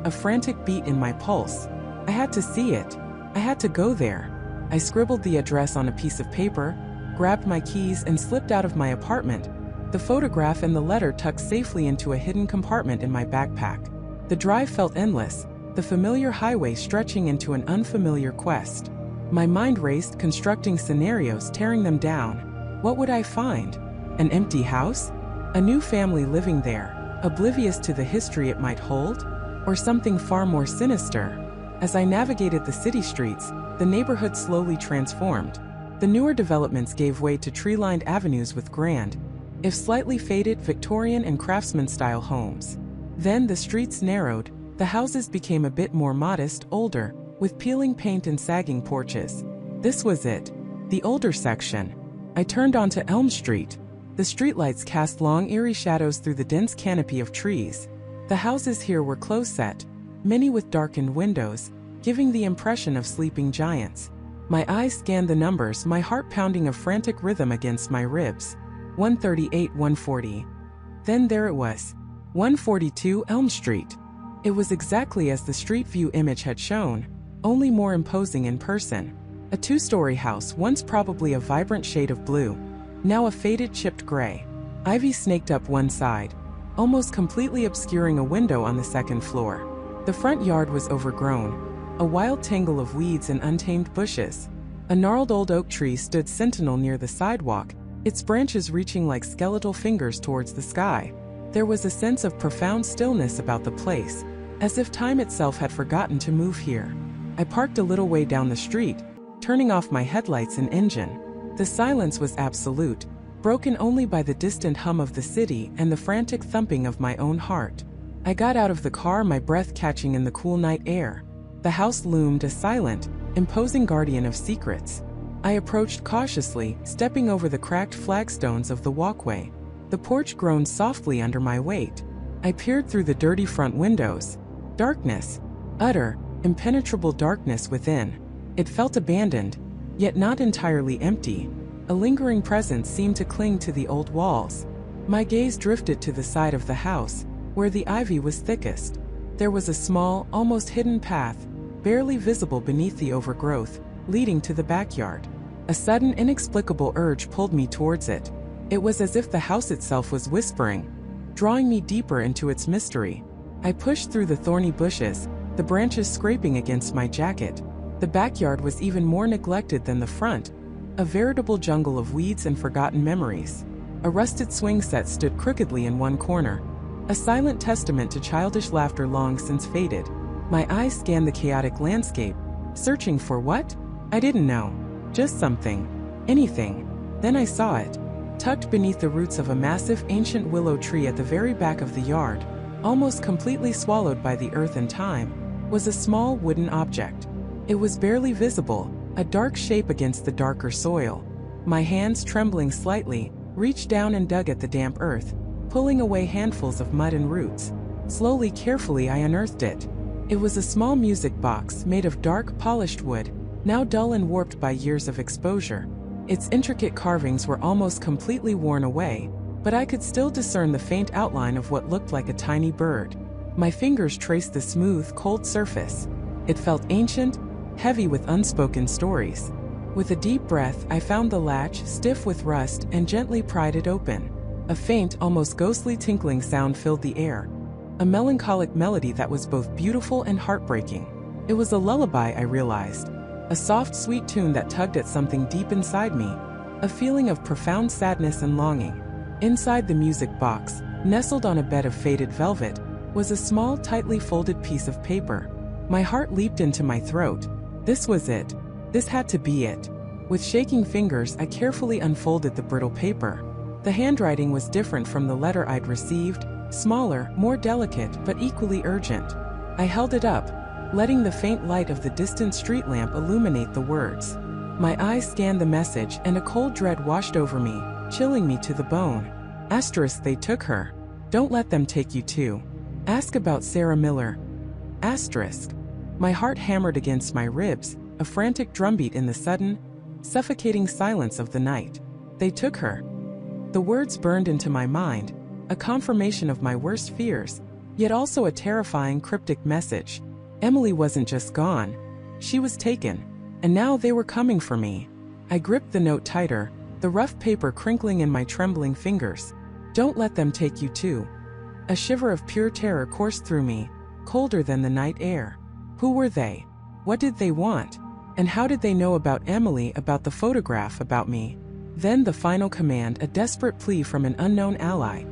a frantic beat in my pulse. I had to see it. I had to go there. I scribbled the address on a piece of paper, grabbed my keys, and slipped out of my apartment, the photograph and the letter tucked safely into a hidden compartment in my backpack. The drive felt endless, the familiar highway stretching into an unfamiliar quest. My mind raced, constructing scenarios, tearing them down. What would I find? An empty house? A new family living there, oblivious to the history it might hold? Or something far more sinister? As I navigated the city streets, the neighborhood slowly transformed. The newer developments gave way to tree-lined avenues with grand, if slightly faded, Victorian and craftsman-style homes. Then the streets narrowed, the houses became a bit more modest, older, with peeling paint and sagging porches. This was it, the older section. I turned onto Elm Street. The streetlights cast long, eerie shadows through the dense canopy of trees. The houses here were close-set, many with darkened windows, giving the impression of sleeping giants. My eyes scanned the numbers, my heart pounding a frantic rhythm against my ribs. 138, 140. Then there it was. 142 Elm Street. It was exactly as the street view image had shown, only more imposing in person. A 2-story house, once probably a vibrant shade of blue, now a faded chipped gray. Ivy snaked up one side, almost completely obscuring a window on the second floor. The front yard was overgrown, a wild tangle of weeds and untamed bushes. A gnarled old oak tree stood sentinel near the sidewalk, its branches reaching like skeletal fingers towards the sky. There was a sense of profound stillness about the place, as if time itself had forgotten to move here. I parked a little way down the street, turning off my headlights and engine. The silence was absolute, broken only by the distant hum of the city and the frantic thumping of my own heart. I got out of the car, my breath catching in the cool night air. The house loomed a silent, imposing guardian of secrets. I approached cautiously, stepping over the cracked flagstones of the walkway. The porch groaned softly under my weight. I peered through the dirty front windows. Darkness. Utter, impenetrable darkness within. It felt abandoned, yet not entirely empty. A lingering presence seemed to cling to the old walls. My gaze drifted to the side of the house, where the ivy was thickest. There was a small, almost hidden path, barely visible beneath the overgrowth, leading to the backyard. A sudden, inexplicable urge pulled me towards it. It was as if the house itself was whispering, drawing me deeper into its mystery. I pushed through the thorny bushes, the branches scraping against my jacket. The backyard was even more neglected than the front, a veritable jungle of weeds and forgotten memories. A rusted swing set stood crookedly in one corner, a silent testament to childish laughter long since faded. My eyes scanned the chaotic landscape, searching for what? I didn't know. Just something. Anything. Then I saw it. Tucked beneath the roots of a massive ancient willow tree at the very back of the yard, almost completely swallowed by the earth and time, was a small wooden object. It was barely visible, a dark shape against the darker soil. My hands, trembling slightly, reached down and dug at the damp earth, pulling away handfuls of mud and roots. Slowly, carefully, I unearthed it. It was a small music box made of dark, polished wood, now dull and warped by years of exposure. Its intricate carvings were almost completely worn away, but I could still discern the faint outline of what looked like a tiny bird. My fingers traced the smooth, cold surface. It felt ancient, heavy with unspoken stories. With a deep breath, I found the latch, stiff with rust, and gently pried it open. A faint, almost ghostly tinkling sound filled the air, a melancholic melody that was both beautiful and heartbreaking. It was a lullaby, I realized. A soft, sweet tune that tugged at something deep inside me, a feeling of profound sadness and longing. Inside the music box, nestled on a bed of faded velvet, was a small, tightly folded piece of paper. My heart leaped into my throat. This was it. This had to be it. With shaking fingers, I carefully unfolded the brittle paper. The handwriting was different from the letter I'd received, smaller, more delicate, but equally urgent. I held it up, letting the faint light of the distant street lamp illuminate the words. My eyes scanned the message, and a cold dread washed over me, chilling me to the bone. Asterisk, they took her. Don't let them take you too. Ask about Sarah Miller. Asterisk. My heart hammered against my ribs, a frantic drumbeat in the sudden, suffocating silence of the night. They took her. The words burned into my mind, a confirmation of my worst fears, yet also a terrifying, cryptic message. Emily wasn't just gone. She was taken. And now they were coming for me. I gripped the note tighter, the rough paper crinkling in my trembling fingers. Don't let them take you too. A shiver of pure terror coursed through me, colder than the night air. Who were they? What did they want? And how did they know about Emily, about the photograph, about me? Then the final command, a desperate plea from an unknown ally.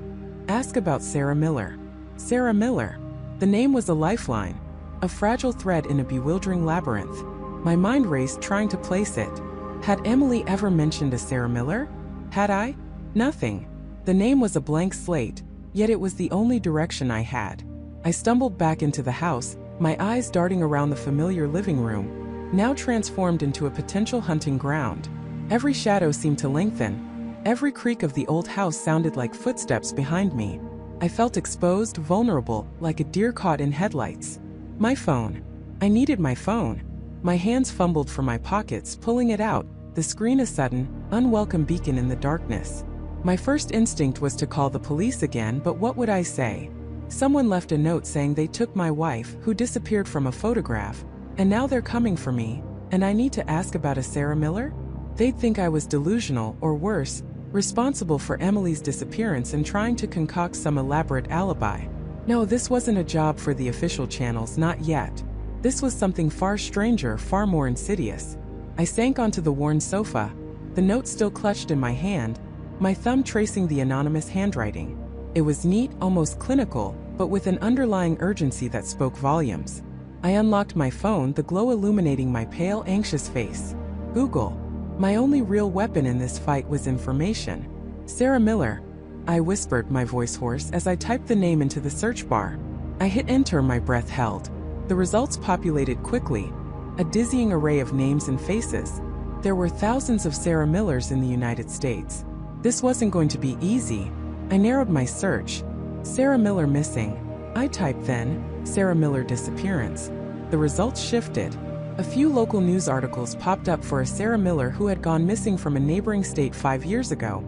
Ask about Sarah Miller. Sarah Miller. The name was a lifeline, a fragile thread in a bewildering labyrinth. My mind raced, trying to place it. Had Emily ever mentioned a Sarah Miller? Had I? Nothing. The name was a blank slate, yet it was the only direction I had. I stumbled back into the house, my eyes darting around the familiar living room, now transformed into a potential hunting ground. Every shadow seemed to lengthen. Every creak of the old house sounded like footsteps behind me. I felt exposed, vulnerable, like a deer caught in headlights. My phone. I needed my phone. My hands fumbled for my pockets, pulling it out, the screen a sudden, unwelcome beacon in the darkness. My first instinct was to call the police again, but what would I say? Someone left a note saying they took my wife, who disappeared from a photograph, and now they're coming for me, and I need to ask about a Sarah Miller? They'd think I was delusional, or worse, responsible for Emily's disappearance and trying to concoct some elaborate alibi. No, this wasn't a job for the official channels, not yet. This was something far stranger, far more insidious. I sank onto the worn sofa, the note still clutched in my hand, my thumb tracing the anonymous handwriting. It was neat, almost clinical, but with an underlying urgency that spoke volumes. I unlocked my phone, the glow illuminating my pale, anxious face. Google. My only real weapon in this fight was information. Sarah Miller. I whispered, my voice hoarse, as I typed the name into the search bar. I hit enter, my breath held. The results populated quickly, a dizzying array of names and faces. There were thousands of Sarah Millers in the United States. This wasn't going to be easy. I narrowed my search. Sarah Miller missing. I typed then, Sarah Miller disappearance. The results shifted. A few local news articles popped up for a Sarah Miller who had gone missing from a neighboring state 5 years ago.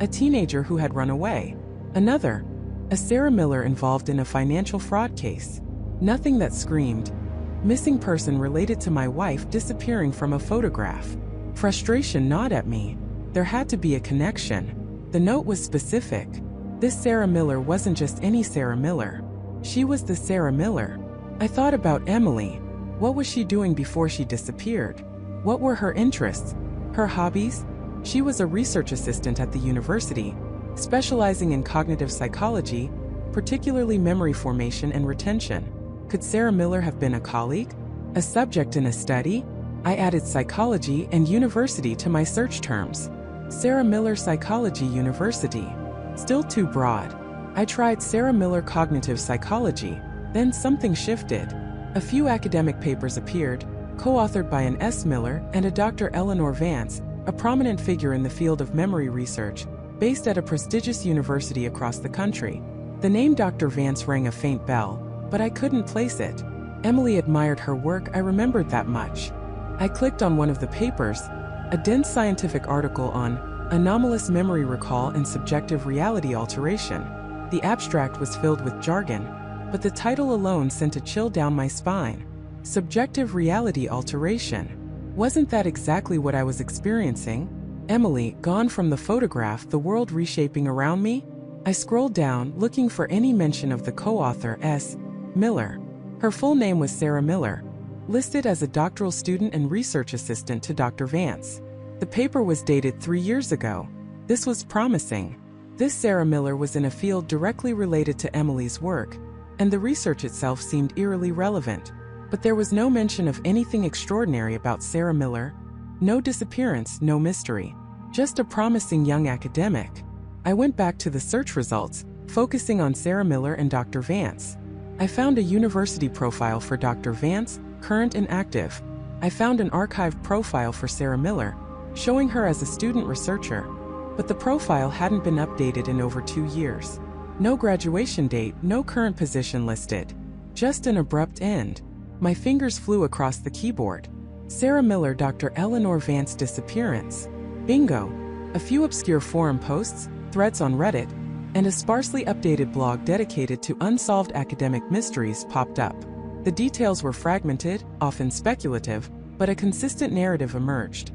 A teenager who had run away. Another, a Sarah Miller involved in a financial fraud case. Nothing that screamed, missing person related to my wife disappearing from a photograph. Frustration gnawed at me. There had to be a connection. The note was specific. This Sarah Miller wasn't just any Sarah Miller. She was the Sarah Miller. I thought about Emily. What was she doing before she disappeared? What were her interests? Her hobbies? She was a research assistant at the university, specializing in cognitive psychology, particularly memory formation and retention. Could Sarah Miller have been a colleague? A subject in a study? I added psychology and university to my search terms. Sarah Miller Psychology University. Still too broad. I tried Sarah Miller Cognitive Psychology, then something shifted. A few academic papers appeared, co-authored by an S. Miller and a Dr. Eleanor Vance, a prominent figure in the field of memory research, based at a prestigious university across the country. The name Dr. Vance rang a faint bell, but I couldn't place it. Emily admired her work, I remembered that much. I clicked on one of the papers, a dense scientific article on anomalous memory recall and subjective reality alteration. The abstract was filled with jargon, but the title alone sent a chill down my spine. Subjective reality alteration. Wasn't that exactly what I was experiencing? Emily, gone from the photograph, the world reshaping around me? I scrolled down, looking for any mention of the co-author, S. Miller. Her full name was Sarah Miller, listed as a doctoral student and research assistant to Dr. Vance. The paper was dated 3 years ago. This was promising. This Sarah Miller was in a field directly related to Emily's work, and the research itself seemed eerily relevant. But there was no mention of anything extraordinary about Sarah Miller. No disappearance, no mystery. Just a promising young academic. I went back to the search results, focusing on Sarah Miller and Dr. Vance. I found a university profile for Dr. Vance, current and active. I found an archived profile for Sarah Miller, showing her as a student researcher. But the profile hadn't been updated in over 2 years. No graduation date, no current position listed. Just an abrupt end. My fingers flew across the keyboard. Sarah Miller, Dr. Eleanor Vance disappearance. Bingo. A few obscure forum posts, threads on Reddit, and a sparsely updated blog dedicated to unsolved academic mysteries popped up. The details were fragmented, often speculative, but a consistent narrative emerged.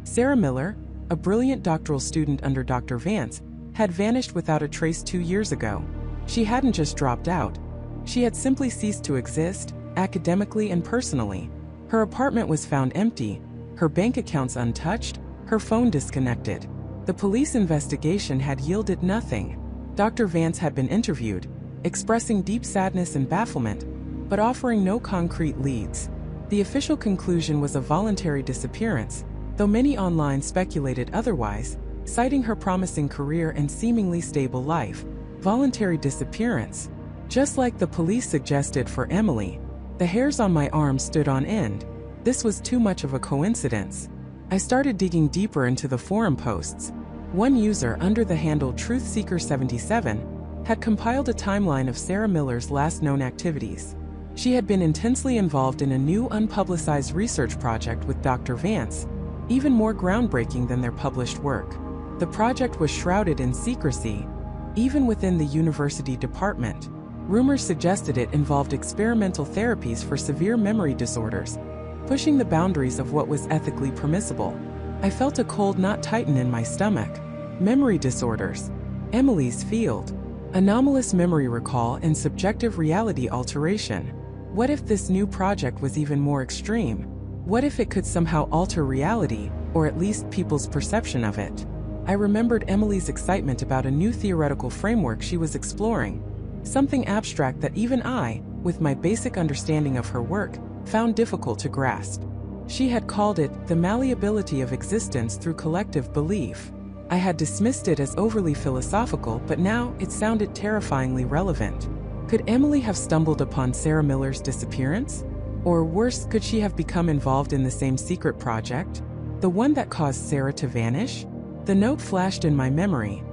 Sarah Miller, a brilliant doctoral student under Dr. Vance, had vanished without a trace 2 years ago. She hadn't just dropped out. She had simply ceased to exist, academically and personally. Her apartment was found empty, her bank accounts untouched, her phone disconnected. The police investigation had yielded nothing. Dr. Vance had been interviewed, expressing deep sadness and bafflement, but offering no concrete leads. The official conclusion was a voluntary disappearance, though many online speculated otherwise, citing her promising career and seemingly stable life. Voluntary disappearance. Just like the police suggested for Emily, the hairs on my arms stood on end. This was too much of a coincidence. I started digging deeper into the forum posts. One user under the handle TruthSeeker77 had compiled a timeline of Sarah Miller's last known activities. She had been intensely involved in a new unpublicized research project with Dr. Vance, even more groundbreaking than their published work. The project was shrouded in secrecy, even within the university department. Rumors suggested it involved experimental therapies for severe memory disorders, pushing the boundaries of what was ethically permissible. I felt a cold knot tighten in my stomach. Memory disorders. Emily's field. Anomalous memory recall and subjective reality alteration. What if this new project was even more extreme? What if it could somehow alter reality, or at least people's perception of it? I remembered Emily's excitement about a new theoretical framework she was exploring, something abstract that even I, with my basic understanding of her work, found difficult to grasp. She had called it the malleability of existence through collective belief. I had dismissed it as overly philosophical, but now it sounded terrifyingly relevant. Could Emily have stumbled upon Sarah Miller's disappearance? Or worse, could she have become involved in the same secret project? The one that caused Sarah to vanish? The note flashed in my memory.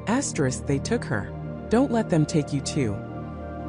Asterisk, they took her. Don't let them take you too.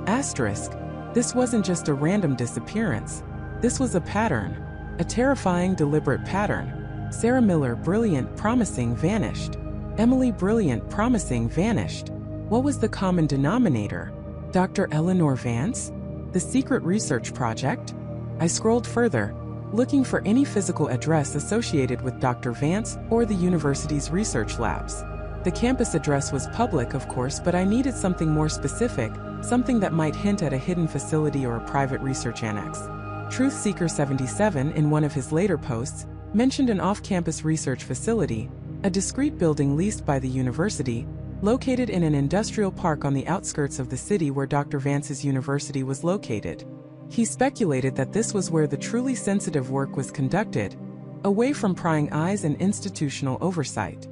Asterisk, this wasn't just a random disappearance. This was a pattern. A terrifying, deliberate pattern. Sarah Miller, brilliant, promising, vanished. Emily, brilliant, promising, vanished. What was the common denominator? Dr. Eleanor Vance? The secret research project? I scrolled further, looking for any physical address associated with Dr. Vance or the university's research labs. The campus address was public, of course, but I needed something more specific, something that might hint at a hidden facility or a private research annex. Truth Seeker 77, in one of his later posts, mentioned an off-campus research facility, a discrete building leased by the university, located in an industrial park on the outskirts of the city where Dr. Vance's university was located. He speculated that this was where the truly sensitive work was conducted, away from prying eyes and institutional oversight.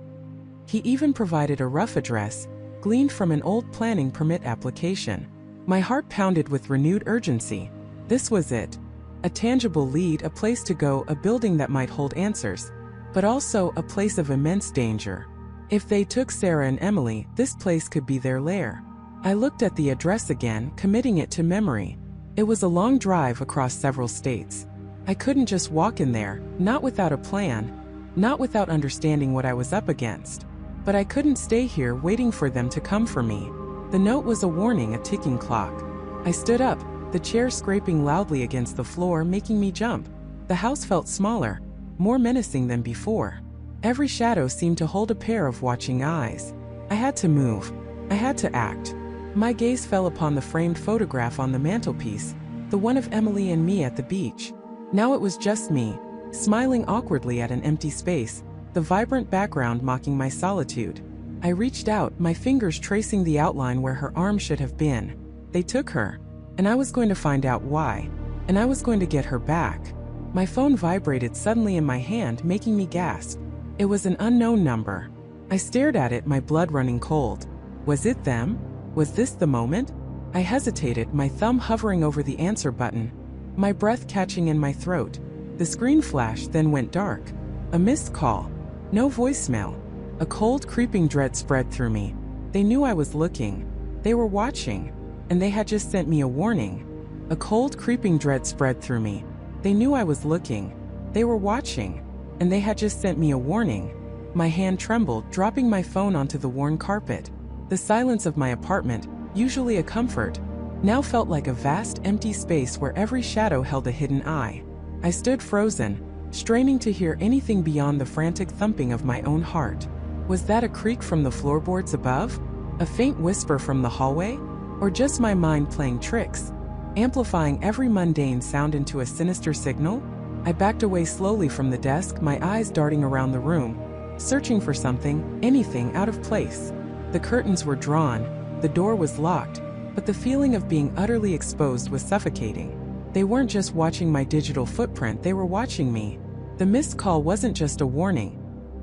He even provided a rough address, gleaned from an old planning permit application. My heart pounded with renewed urgency. This was it. A tangible lead, a place to go, a building that might hold answers, but also a place of immense danger. If they took Sarah and Emily, this place could be their lair. I looked at the address again, committing it to memory. It was a long drive across several states. I couldn't just walk in there, not without a plan, not without understanding what I was up against. But I couldn't stay here waiting for them to come for me. The note was a warning, a ticking clock. I stood up, the chair scraping loudly against the floor, making me jump. The house felt smaller, more menacing than before. Every shadow seemed to hold a pair of watching eyes. I had to move. I had to act. My gaze fell upon the framed photograph on the mantelpiece, the one of Emily and me at the beach. Now it was just me, smiling awkwardly at an empty space, the vibrant background mocking my solitude. I reached out, my fingers tracing the outline where her arm should have been. They took her, and I was going to find out why, and I was going to get her back. My phone vibrated suddenly in my hand, making me gasp. It was an unknown number. I stared at it, my blood running cold. Was it them? Was this the moment? I hesitated, my thumb hovering over the answer button, my breath catching in my throat. The screen flashed, then went dark. A missed call. No voicemail. A cold, creeping dread spread through me. They knew I was looking. They were watching. And they had just sent me a warning. A cold, creeping dread spread through me. They knew I was looking. They were watching. And they had just sent me a warning. My hand trembled, dropping my phone onto the worn carpet. The silence of my apartment, usually a comfort, now felt like a vast, empty space where every shadow held a hidden eye. I stood frozen, straining to hear anything beyond the frantic thumping of my own heart. Was that a creak from the floorboards above? A faint whisper from the hallway? Or just my mind playing tricks, amplifying every mundane sound into a sinister signal? I backed away slowly from the desk, my eyes darting around the room, searching for something, anything out of place. The curtains were drawn, the door was locked, but the feeling of being utterly exposed was suffocating. They weren't just watching my digital footprint, they were watching me. The missed call wasn't just a warning.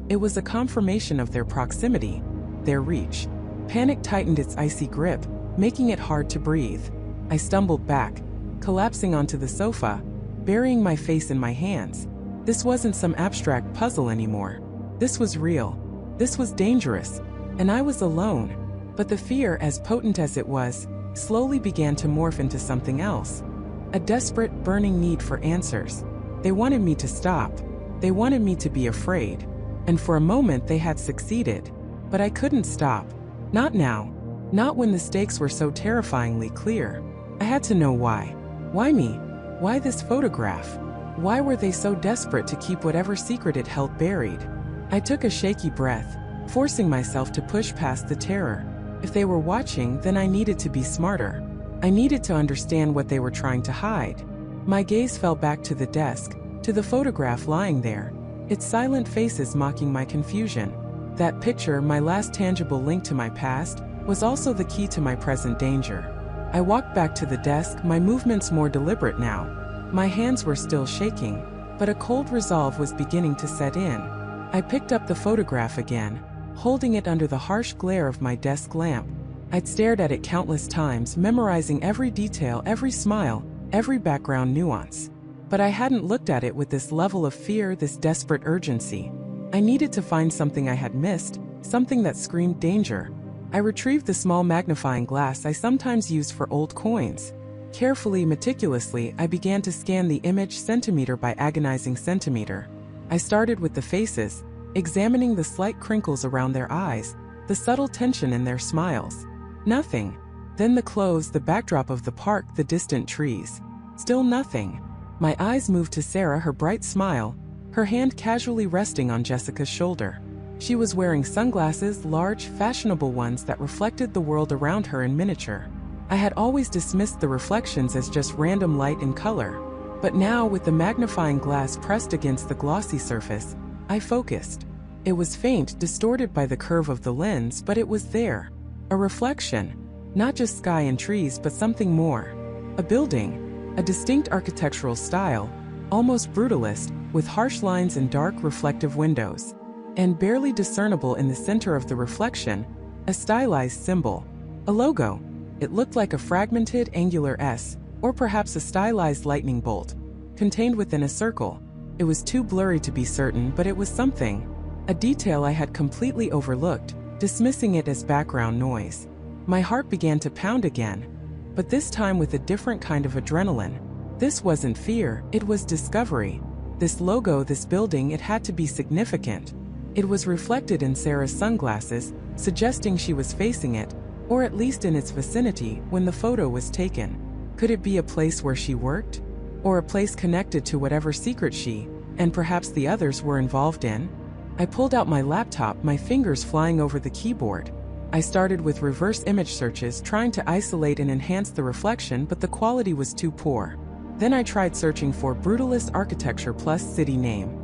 It was a confirmation of their proximity, their reach. Panic tightened its icy grip, making it hard to breathe. I stumbled back, collapsing onto the sofa, burying my face in my hands. This wasn't some abstract puzzle anymore. This was real. This was dangerous. And I was alone. But the fear, as potent as it was, slowly began to morph into something else. A desperate, burning need for answers. They wanted me to stop. They wanted me to be afraid. And for a moment they had succeeded. But I couldn't stop. Not now. Not when the stakes were so terrifyingly clear. I had to know why. Why me? Why this photograph? Why were they so desperate to keep whatever secret it held buried? I took a shaky breath, forcing myself to push past the terror. If they were watching, then I needed to be smarter. I needed to understand what they were trying to hide. My gaze fell back to the desk, to the photograph lying there, its silent faces mocking my confusion. That picture, my last tangible link to my past, was also the key to my present danger. I walked back to the desk, my movements more deliberate now. My hands were still shaking, but a cold resolve was beginning to set in. I picked up the photograph again, holding it under the harsh glare of my desk lamp. I'd stared at it countless times, memorizing every detail, every smile, every background nuance. But I hadn't looked at it with this level of fear, this desperate urgency. I needed to find something I had missed, something that screamed danger. I retrieved the small magnifying glass I sometimes used for old coins. Carefully, meticulously, I began to scan the image centimeter by agonizing centimeter. I started with the faces, examining the slight crinkles around their eyes, the subtle tension in their smiles. Nothing. Then the clothes, the backdrop of the park, the distant trees. Still nothing. My eyes moved to Sarah, her bright smile, her hand casually resting on Jessica's shoulder. She was wearing sunglasses, large, fashionable ones that reflected the world around her in miniature. I had always dismissed the reflections as just random light and color. But now, with the magnifying glass pressed against the glossy surface, I focused. It was faint, distorted by the curve of the lens, but it was there. A reflection. Not just sky and trees, but something more. A building. A distinct architectural style, almost brutalist, with harsh lines and dark, reflective windows. And barely discernible in the center of the reflection, a stylized symbol. A logo. It looked like a fragmented, angular S, or perhaps a stylized lightning bolt, contained within a circle. It was too blurry to be certain, but it was something. A detail I had completely overlooked, dismissing it as background noise. My heart began to pound again, but this time with a different kind of adrenaline. This wasn't fear, it was discovery. This logo, this building, it had to be significant. It was reflected in Sarah's sunglasses, suggesting she was facing it, or at least in its vicinity, when the photo was taken. Could it be a place where she worked? Or a place connected to whatever secret she, and perhaps the others, were involved in? I pulled out my laptop, my fingers flying over the keyboard. I started with reverse image searches, trying to isolate and enhance the reflection, but the quality was too poor. Then I tried searching for brutalist architecture plus city name.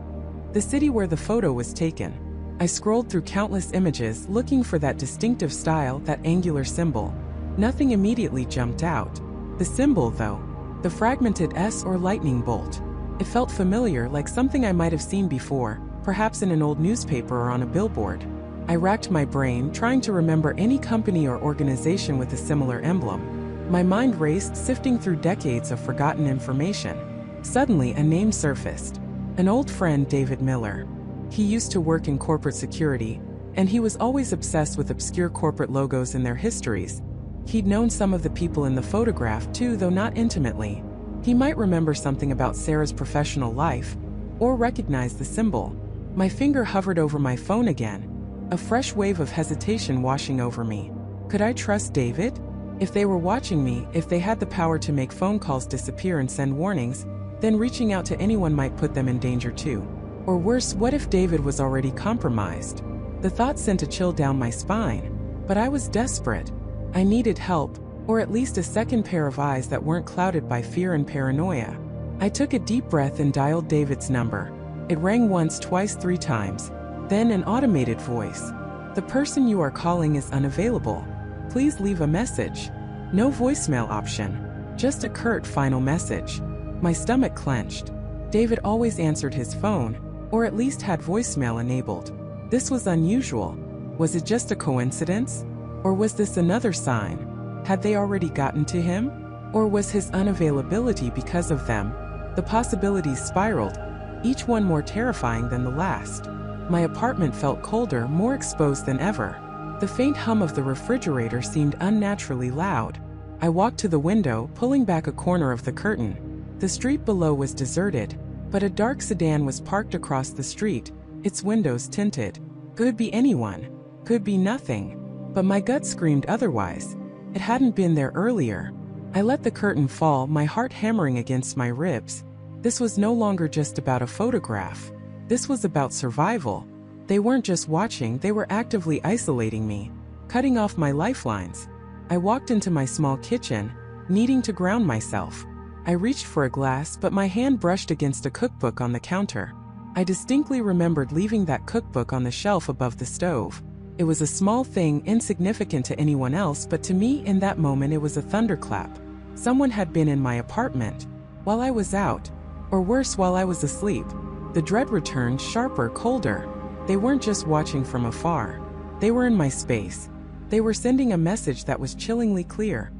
The city where the photo was taken. I scrolled through countless images, looking for that distinctive style, that angular symbol. Nothing immediately jumped out. The symbol, though. The fragmented S or lightning bolt. It felt familiar, like something I might have seen before, perhaps in an old newspaper or on a billboard. I racked my brain, trying to remember any company or organization with a similar emblem. My mind raced, sifting through decades of forgotten information. Suddenly, a name surfaced. An old friend, David Miller. He used to work in corporate security, and he was always obsessed with obscure corporate logos and their histories. He'd known some of the people in the photograph too, though not intimately. He might remember something about Sarah's professional life, or recognize the symbol. My finger hovered over my phone again. A fresh wave of hesitation washing over me. Could I trust David? If they were watching me, if they had the power to make phone calls disappear and send warnings, then reaching out to anyone might put them in danger too. Or worse, what if David was already compromised? The thought sent a chill down my spine. But I was desperate. I needed help, or at least a second pair of eyes that weren't clouded by fear and paranoia. I took a deep breath and dialed David's number. It rang once, twice, 3 times. Then an automated voice. The person you are calling is unavailable. Please leave a message. No voicemail option. Just a curt final message. My stomach clenched. David always answered his phone, or at least had voicemail enabled. This was unusual. Was it just a coincidence? Or was this another sign? Had they already gotten to him? Or was his unavailability because of them? The possibilities spiraled, each one more terrifying than the last. My apartment felt colder, more exposed than ever. The faint hum of the refrigerator seemed unnaturally loud. I walked to the window, pulling back a corner of the curtain. The street below was deserted, but a dark sedan was parked across the street, its windows tinted. Could be anyone. Could be nothing. But my gut screamed otherwise. It hadn't been there earlier. I let the curtain fall, my heart hammering against my ribs. This was no longer just about a photograph. This was about survival. They weren't just watching, they were actively isolating me, cutting off my lifelines. I walked into my small kitchen, needing to ground myself. I reached for a glass, but my hand brushed against a cookbook on the counter. I distinctly remembered leaving that cookbook on the shelf above the stove. It was a small thing, insignificant to anyone else, but to me in that moment it was a thunderclap. Someone had been in my apartment while I was out, or worse, while I was asleep. The dread returned, sharper, colder. They weren't just watching from afar. They were in my space, They were sending a message that was chillingly clear.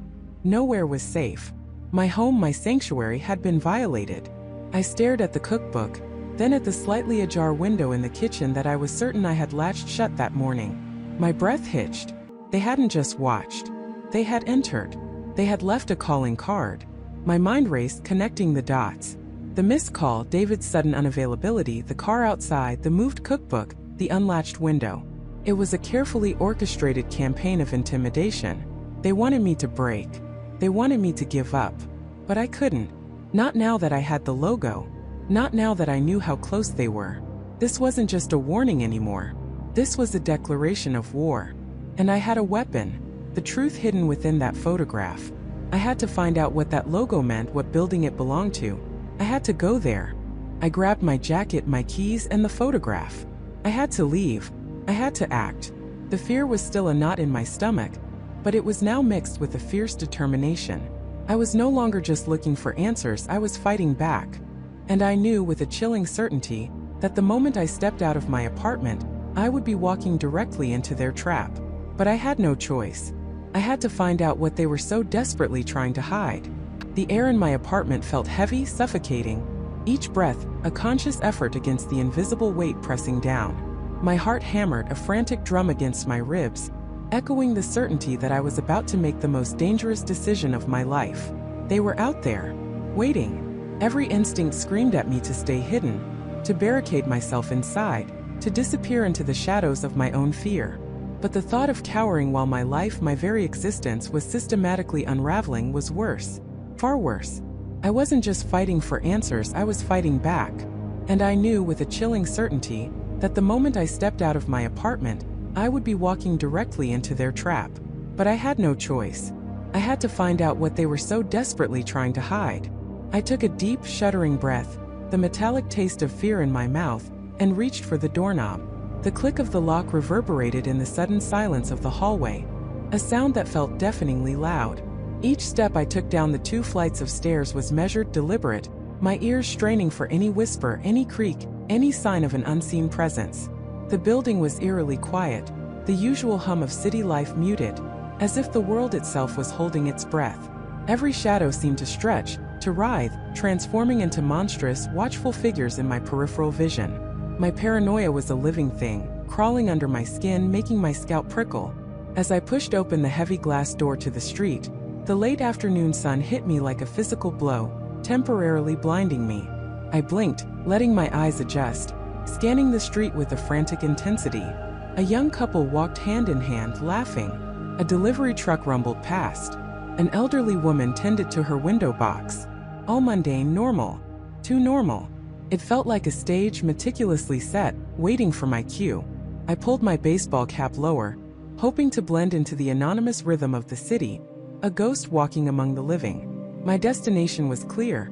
Nowhere was safe. My home, my sanctuary, had been violated. I stared at the cookbook, then at the slightly ajar window in the kitchen that I was certain I had latched shut that morning. My breath hitched. They hadn't just watched. They had entered. They had left a calling card. My mind raced, connecting the dots. The missed call, David's sudden unavailability, the car outside, the moved cookbook, the unlatched window. It was a carefully orchestrated campaign of intimidation. They wanted me to break. They wanted me to give up. But I couldn't. Not now that I had the logo. Not now that I knew how close they were. This wasn't just a warning anymore. This was a declaration of war. And I had a weapon. The truth hidden within that photograph. I had to find out what that logo meant, what building it belonged to. I had to go there. I grabbed my jacket, my keys, and the photograph. I had to leave. I had to act. The fear was still a knot in my stomach, but it was now mixed with a fierce determination. I was no longer just looking for answers, I was fighting back. And I knew with a chilling certainty that the moment I stepped out of my apartment, I would be walking directly into their trap. But I had no choice. I had to find out what they were so desperately trying to hide. The air in my apartment felt heavy, suffocating. Each breath, a conscious effort against the invisible weight pressing down. My heart hammered, a frantic drum against my ribs, echoing the certainty that I was about to make the most dangerous decision of my life. They were out there, waiting. Every instinct screamed at me to stay hidden, to barricade myself inside, to disappear into the shadows of my own fear. But the thought of cowering while my life, my very existence, was systematically unraveling was worse. Far worse. I wasn't just fighting for answers, I was fighting back. And I knew with a chilling certainty that the moment I stepped out of my apartment, I would be walking directly into their trap. But I had no choice. I had to find out what they were so desperately trying to hide. I took a deep, shuddering breath, the metallic taste of fear in my mouth, and reached for the doorknob. The click of the lock reverberated in the sudden silence of the hallway, a sound that felt deafeningly loud. Each step I took down the 2 flights of stairs was measured, deliberate, my ears straining for any whisper, any creak, any sign of an unseen presence. The building was eerily quiet, the usual hum of city life muted, as if the world itself was holding its breath. Every shadow seemed to stretch, to writhe, transforming into monstrous, watchful figures in my peripheral vision. My paranoia was a living thing, crawling under my skin, making my scalp prickle. As I pushed open the heavy glass door to the street, the late afternoon sun hit me like a physical blow, temporarily blinding me. I blinked, letting my eyes adjust, scanning the street with a frantic intensity. A young couple walked hand in hand, laughing. A delivery truck rumbled past. An elderly woman tended to her window box. All mundane, normal. Too normal. It felt like a stage meticulously set, waiting for my cue. I pulled my baseball cap lower, hoping to blend into the anonymous rhythm of the city, a ghost walking among the living. My destination was clear.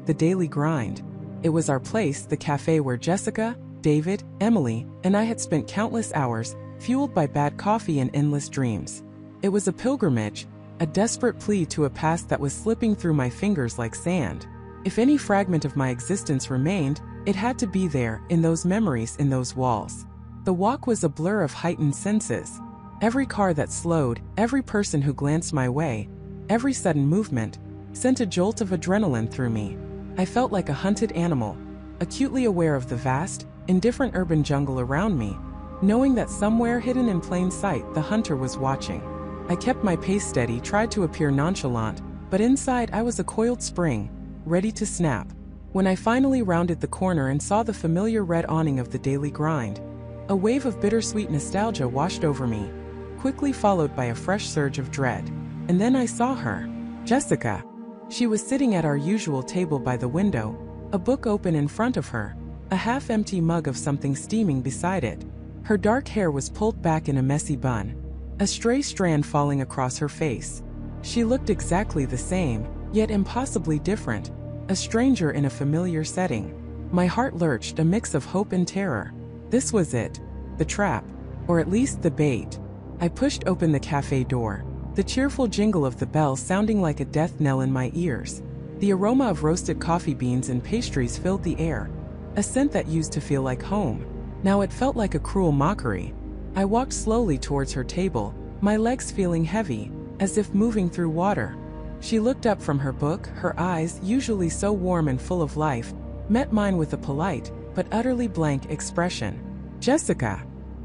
The daily grind. It was our place, the cafe where Jessica, David, Emily, and I had spent countless hours, fueled by bad coffee and endless dreams. It was a pilgrimage, a desperate plea to a past that was slipping through my fingers like sand. If any fragment of my existence remained, it had to be there, in those memories, in those walls. The walk was a blur of heightened senses. Every car that slowed, every person who glanced my way, every sudden movement, sent a jolt of adrenaline through me. I felt like a hunted animal, acutely aware of the vast, indifferent urban jungle around me, knowing that somewhere hidden in plain sight the hunter was watching. I kept my pace steady, tried to appear nonchalant, but inside I was a coiled spring, ready to snap. When I finally rounded the corner and saw the familiar red awning of the daily grind, a wave of bittersweet nostalgia washed over me, quickly followed by a fresh surge of dread. And then I saw her, Jessica. She was sitting at our usual table by the window, a book open in front of her, a half-empty mug of something steaming beside it. Her dark hair was pulled back in a messy bun, a stray strand falling across her face. She looked exactly the same, yet impossibly different, a stranger in a familiar setting. My heart lurched, a mix of hope and terror. This was it, the trap, or at least the bait. I pushed open the cafe door, the cheerful jingle of the bell sounding like a death knell in my ears. The aroma of roasted coffee beans and pastries filled the air, a scent that used to feel like home. Now it felt like a cruel mockery. I walked slowly towards her table, my legs feeling heavy, as if moving through water. She looked up from her book, her eyes, usually so warm and full of life, met mine with a polite, but utterly blank expression. "Jessica."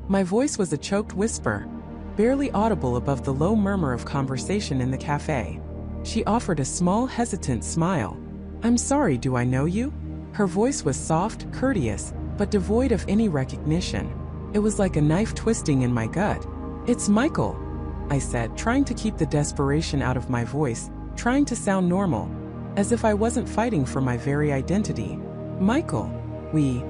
My voice was a choked whisper, barely audible above the low murmur of conversation in the cafe. She offered a small, hesitant smile. "I'm sorry, do I know you?" Her voice was soft, courteous, but devoid of any recognition. It was like a knife twisting in my gut. "It's Michael," I said, trying to keep the desperation out of my voice, trying to sound normal, as if I wasn't fighting for my very identity. "Michael, we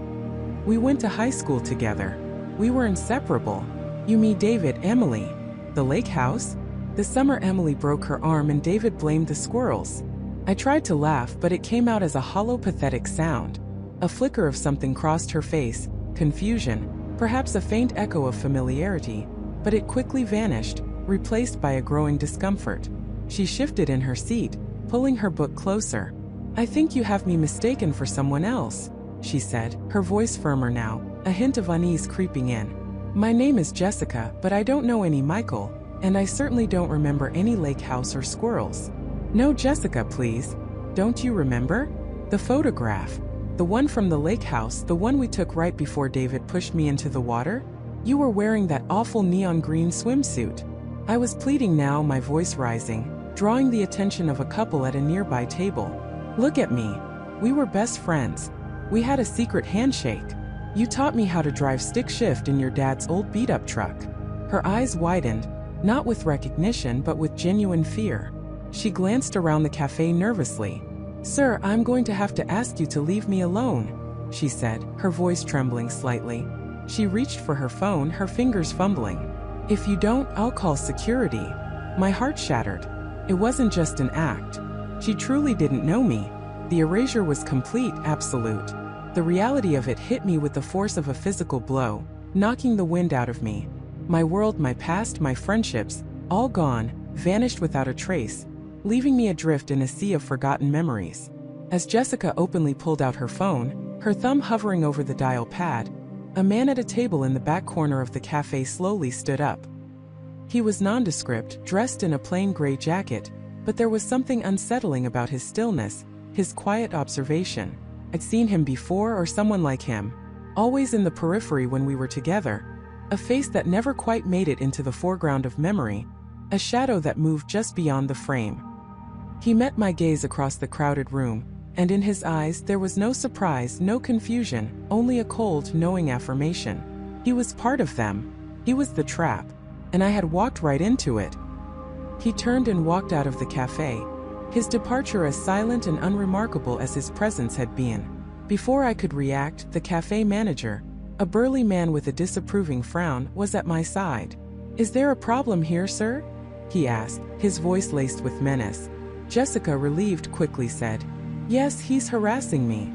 went to high school together. We were inseparable. You mean David, Emily? The lake house?" The summer Emily broke her arm and David blamed the squirrels. I tried to laugh, but it came out as a hollow, pathetic sound. A flicker of something crossed her face, confusion, perhaps a faint echo of familiarity, but it quickly vanished, replaced by a growing discomfort. She shifted in her seat, pulling her book closer. "I think you have me mistaken for someone else," she said, her voice firmer now, a hint of unease creeping in. "My name is Jessica, but I don't know any Michael, and I certainly don't remember any lake house or squirrels." "No, Jessica, please. Don't you remember? The photograph. The one from the lake house, the one we took right before David pushed me into the water? You were wearing that awful neon green swimsuit." I was pleading now, my voice rising, drawing the attention of a couple at a nearby table. "Look at me. We were best friends. We had a secret handshake. You taught me how to drive stick shift in your dad's old beat-up truck." Her eyes widened, not with recognition but with genuine fear. She glanced around the cafe nervously. "Sir, I'm going to have to ask you to leave me alone," she said, her voice trembling slightly. She reached for her phone, her fingers fumbling. "If you don't, I'll call security." My heart shattered. It wasn't just an act. She truly didn't know me. The erasure was complete, absolute. The reality of it hit me with the force of a physical blow, knocking the wind out of me. My world, my past, my friendships, all gone, vanished without a trace, leaving me adrift in a sea of forgotten memories. As Jessica openly pulled out her phone, her thumb hovering over the dial pad, a man at a table in the back corner of the cafe slowly stood up. He was nondescript, dressed in a plain gray jacket, but there was something unsettling about his stillness, his quiet observation. I'd seen him before, or someone like him, always in the periphery when we were together, a face that never quite made it into the foreground of memory, a shadow that moved just beyond the frame. He met my gaze across the crowded room, and in his eyes there was no surprise, no confusion, only a cold, knowing affirmation. He was part of them. He was the trap, and I had walked right into it. He turned and walked out of the cafe, his departure as silent and unremarkable as his presence had been. Before I could react, the cafe manager, a burly man with a disapproving frown, was at my side. "Is there a problem here, sir?" he asked, his voice laced with menace. Jessica, relieved, quickly said, "Yes, he's harassing me.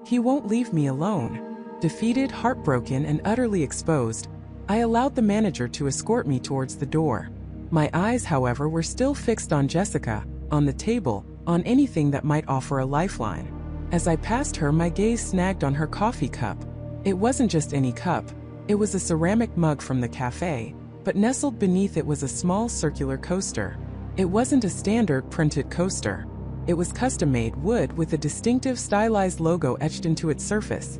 He won't leave me alone." Defeated, heartbroken, and utterly exposed, I allowed the manager to escort me towards the door. My eyes, however, were still fixed on Jessica, on the table, on anything that might offer a lifeline. As I passed her, my gaze snagged on her coffee cup. It wasn't just any cup. It was a ceramic mug from the cafe, but nestled beneath it was a small circular coaster. It wasn't a standard printed coaster. It was custom-made wood with a distinctive stylized logo etched into its surface.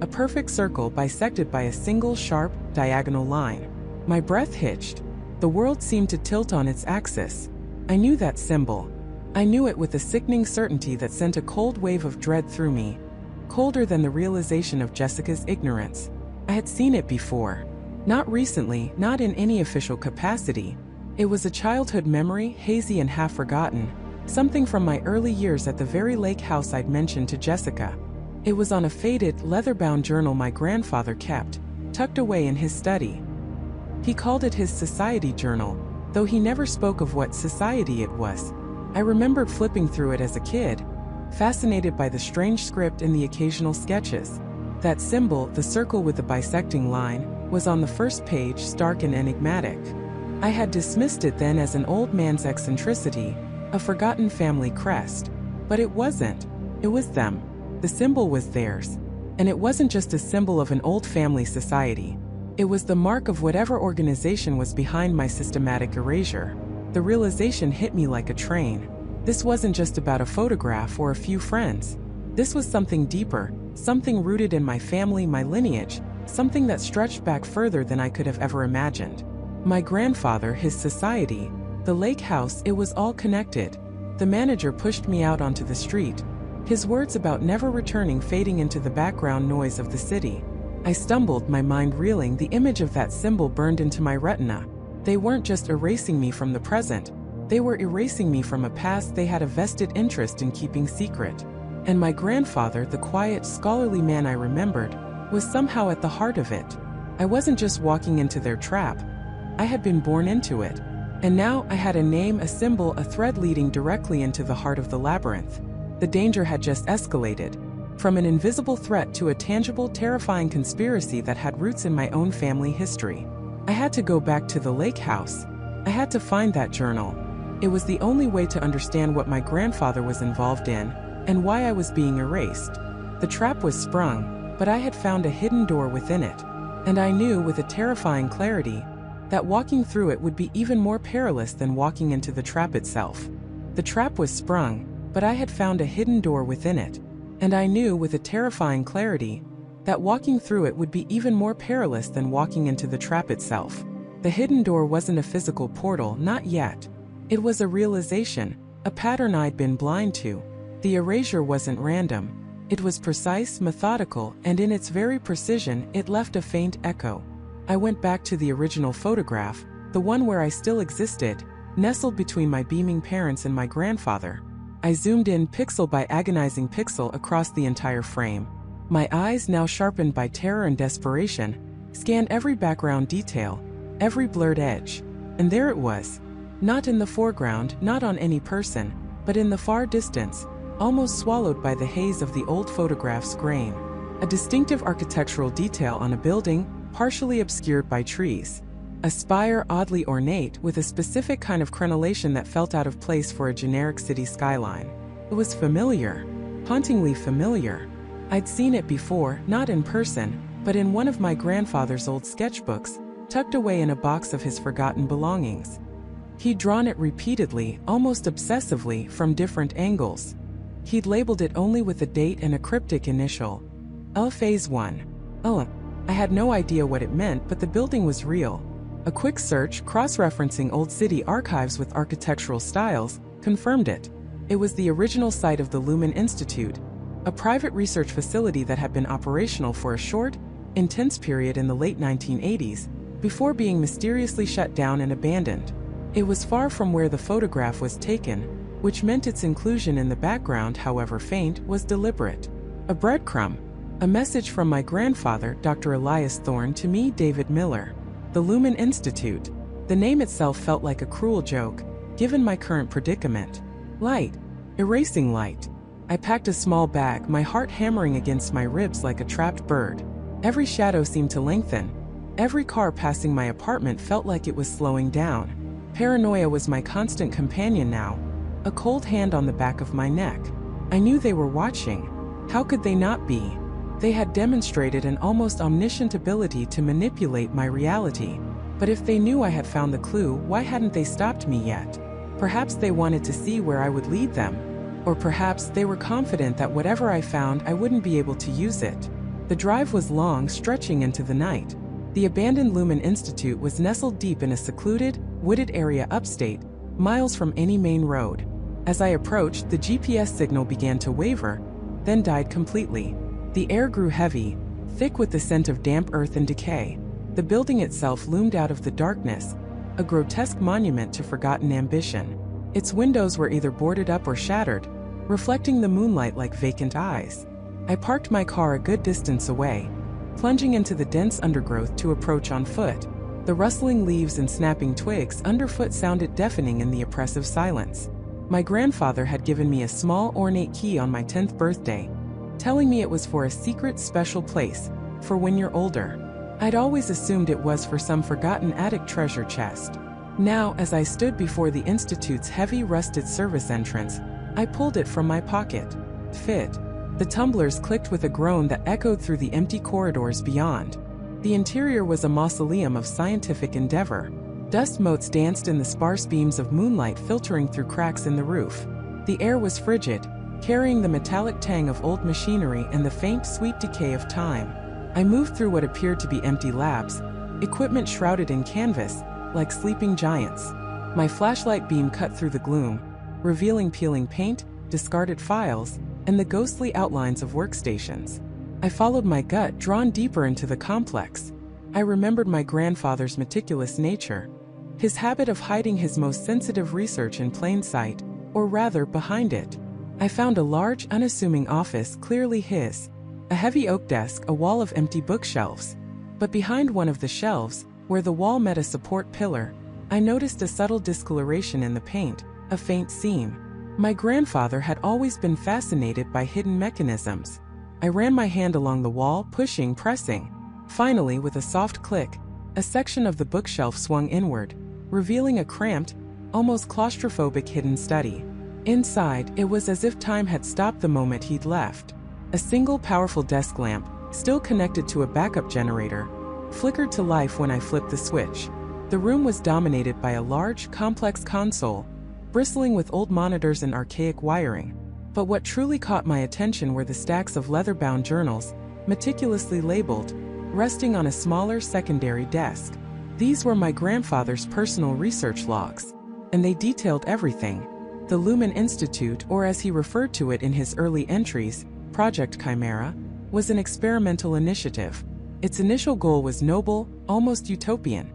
A perfect circle bisected by a single sharp, diagonal line. My breath hitched. The world seemed to tilt on its axis. I knew that symbol. I knew it with a sickening certainty that sent a cold wave of dread through me, colder than the realization of Jessica's ignorance. I had seen it before. Not recently, not in any official capacity. It was a childhood memory, hazy and half-forgotten, something from my early years at the very lake house I'd mentioned to Jessica. It was on a faded, leather-bound journal my grandfather kept, tucked away in his study. He called it his society journal, though he never spoke of what society it was. I remembered flipping through it as a kid, fascinated by the strange script and the occasional sketches. That symbol, the circle with the bisecting line, was on the first page, stark and enigmatic. I had dismissed it then as an old man's eccentricity, a forgotten family crest. But it wasn't. It was them. The symbol was theirs. And it wasn't just a symbol of an old family society. It was the mark of whatever organization was behind my systematic erasure. The realization hit me like a train. This wasn't just about a photograph or a few friends. This was something deeper, something rooted in my family, my lineage, something that stretched back further than I could have ever imagined. My grandfather, his society, the lake house, it was all connected. The manager pushed me out onto the street, his words about never returning fading into the background noise of the city. I stumbled, my mind reeling, the image of that symbol burned into my retina. They weren't just erasing me from the present, they were erasing me from a past they had a vested interest in keeping secret. And my grandfather, the quiet, scholarly man I remembered, was somehow at the heart of it. I wasn't just walking into their trap, I had been born into it. And now I had a name, a symbol, a thread leading directly into the heart of the labyrinth. The danger had just escalated. From an invisible threat to a tangible, terrifying conspiracy that had roots in my own family history. I had to go back to the lake house. I had to find that journal. It was the only way to understand what my grandfather was involved in, and why I was being erased. The trap was sprung, but I had found a hidden door within it. And I knew with a terrifying clarity that walking through it would be even more perilous than walking into the trap itself. The trap was sprung, but I had found a hidden door within it. And I knew with a terrifying clarity that walking through it would be even more perilous than walking into the trap itself. The hidden door wasn't a physical portal, not yet. It was a realization, a pattern I'd been blind to. The erasure wasn't random. It was precise, methodical, and in its very precision, it left a faint echo. I went back to the original photograph, the one where I still existed, nestled between my beaming parents and my grandfather. I zoomed in pixel by agonizing pixel across the entire frame. My eyes, now sharpened by terror and desperation, scanned every background detail, every blurred edge. And there it was. Not in the foreground, not on any person, but in the far distance, almost swallowed by the haze of the old photograph's grain. A distinctive architectural detail on a building, partially obscured by trees. A spire oddly ornate, with a specific kind of crenellation that felt out of place for a generic city skyline. It was familiar, hauntingly familiar. I'd seen it before, not in person, but in one of my grandfather's old sketchbooks, tucked away in a box of his forgotten belongings. He'd drawn it repeatedly, almost obsessively, from different angles. He'd labeled it only with a date and a cryptic initial. Phase 1. I had no idea what it meant, but the building was real. A quick search, cross-referencing old city archives with architectural styles, confirmed it. It was the original site of the Lumen Institute, a private research facility that had been operational for a short, intense period in the late 1980s, before being mysteriously shut down and abandoned. It was far from where the photograph was taken, which meant its inclusion in the background, however faint, was deliberate. A breadcrumb. A message from my grandfather, Dr. Elias Thorne, to me, David Miller. The Lumen Institute. The name itself felt like a cruel joke, given my current predicament. Light. Erasing light. I packed a small bag, my heart hammering against my ribs like a trapped bird. Every shadow seemed to lengthen. Every car passing my apartment felt like it was slowing down. Paranoia was my constant companion now. A cold hand on the back of my neck. I knew they were watching. How could they not be? They had demonstrated an almost omniscient ability to manipulate my reality. But if they knew I had found the clue, why hadn't they stopped me yet? Perhaps they wanted to see where I would lead them. Or perhaps they were confident that whatever I found, I wouldn't be able to use it. The drive was long, stretching into the night. The abandoned Lumen Institute was nestled deep in a secluded, wooded area upstate, miles from any main road. As I approached, the GPS signal began to waver, then died completely. The air grew heavy, thick with the scent of damp earth and decay. The building itself loomed out of the darkness, a grotesque monument to forgotten ambition. Its windows were either boarded up or shattered, reflecting the moonlight like vacant eyes. I parked my car a good distance away, plunging into the dense undergrowth to approach on foot. The rustling leaves and snapping twigs underfoot sounded deafening in the oppressive silence. My grandfather had given me a small ornate key on my 10th birthday, telling me it was for a secret special place, for when you're older. I'd always assumed it was for some forgotten attic treasure chest. Now, as I stood before the Institute's heavy rusted service entrance, I pulled it from my pocket. Fit. The tumblers clicked with a groan that echoed through the empty corridors beyond. The interior was a mausoleum of scientific endeavor. Dust motes danced in the sparse beams of moonlight filtering through cracks in the roof. The air was frigid, carrying the metallic tang of old machinery and the faint, sweet decay of time. I moved through what appeared to be empty labs, equipment shrouded in canvas, like sleeping giants. My flashlight beam cut through the gloom, revealing peeling paint, discarded files, and the ghostly outlines of workstations. I followed my gut, drawn deeper into the complex. I remembered my grandfather's meticulous nature, his habit of hiding his most sensitive research in plain sight, or rather, behind it. I found a large, unassuming office, clearly his. A heavy oak desk, a wall of empty bookshelves. But behind one of the shelves, where the wall met a support pillar, I noticed a subtle discoloration in the paint, a faint seam. My grandfather had always been fascinated by hidden mechanisms. I ran my hand along the wall, pushing, pressing. Finally, with a soft click, a section of the bookshelf swung inward, revealing a cramped, almost claustrophobic hidden study. Inside, it was as if time had stopped the moment he'd left. A single powerful desk lamp, still connected to a backup generator, flickered to life when I flipped the switch. The room was dominated by a large, complex console, bristling with old monitors and archaic wiring. But what truly caught my attention were the stacks of leather-bound journals, meticulously labeled, resting on a smaller secondary desk. These were my grandfather's personal research logs, and they detailed everything. The Lumen Institute, or as he referred to it in his early entries, Project Chimera, was an experimental initiative. Its initial goal was noble, almost utopian: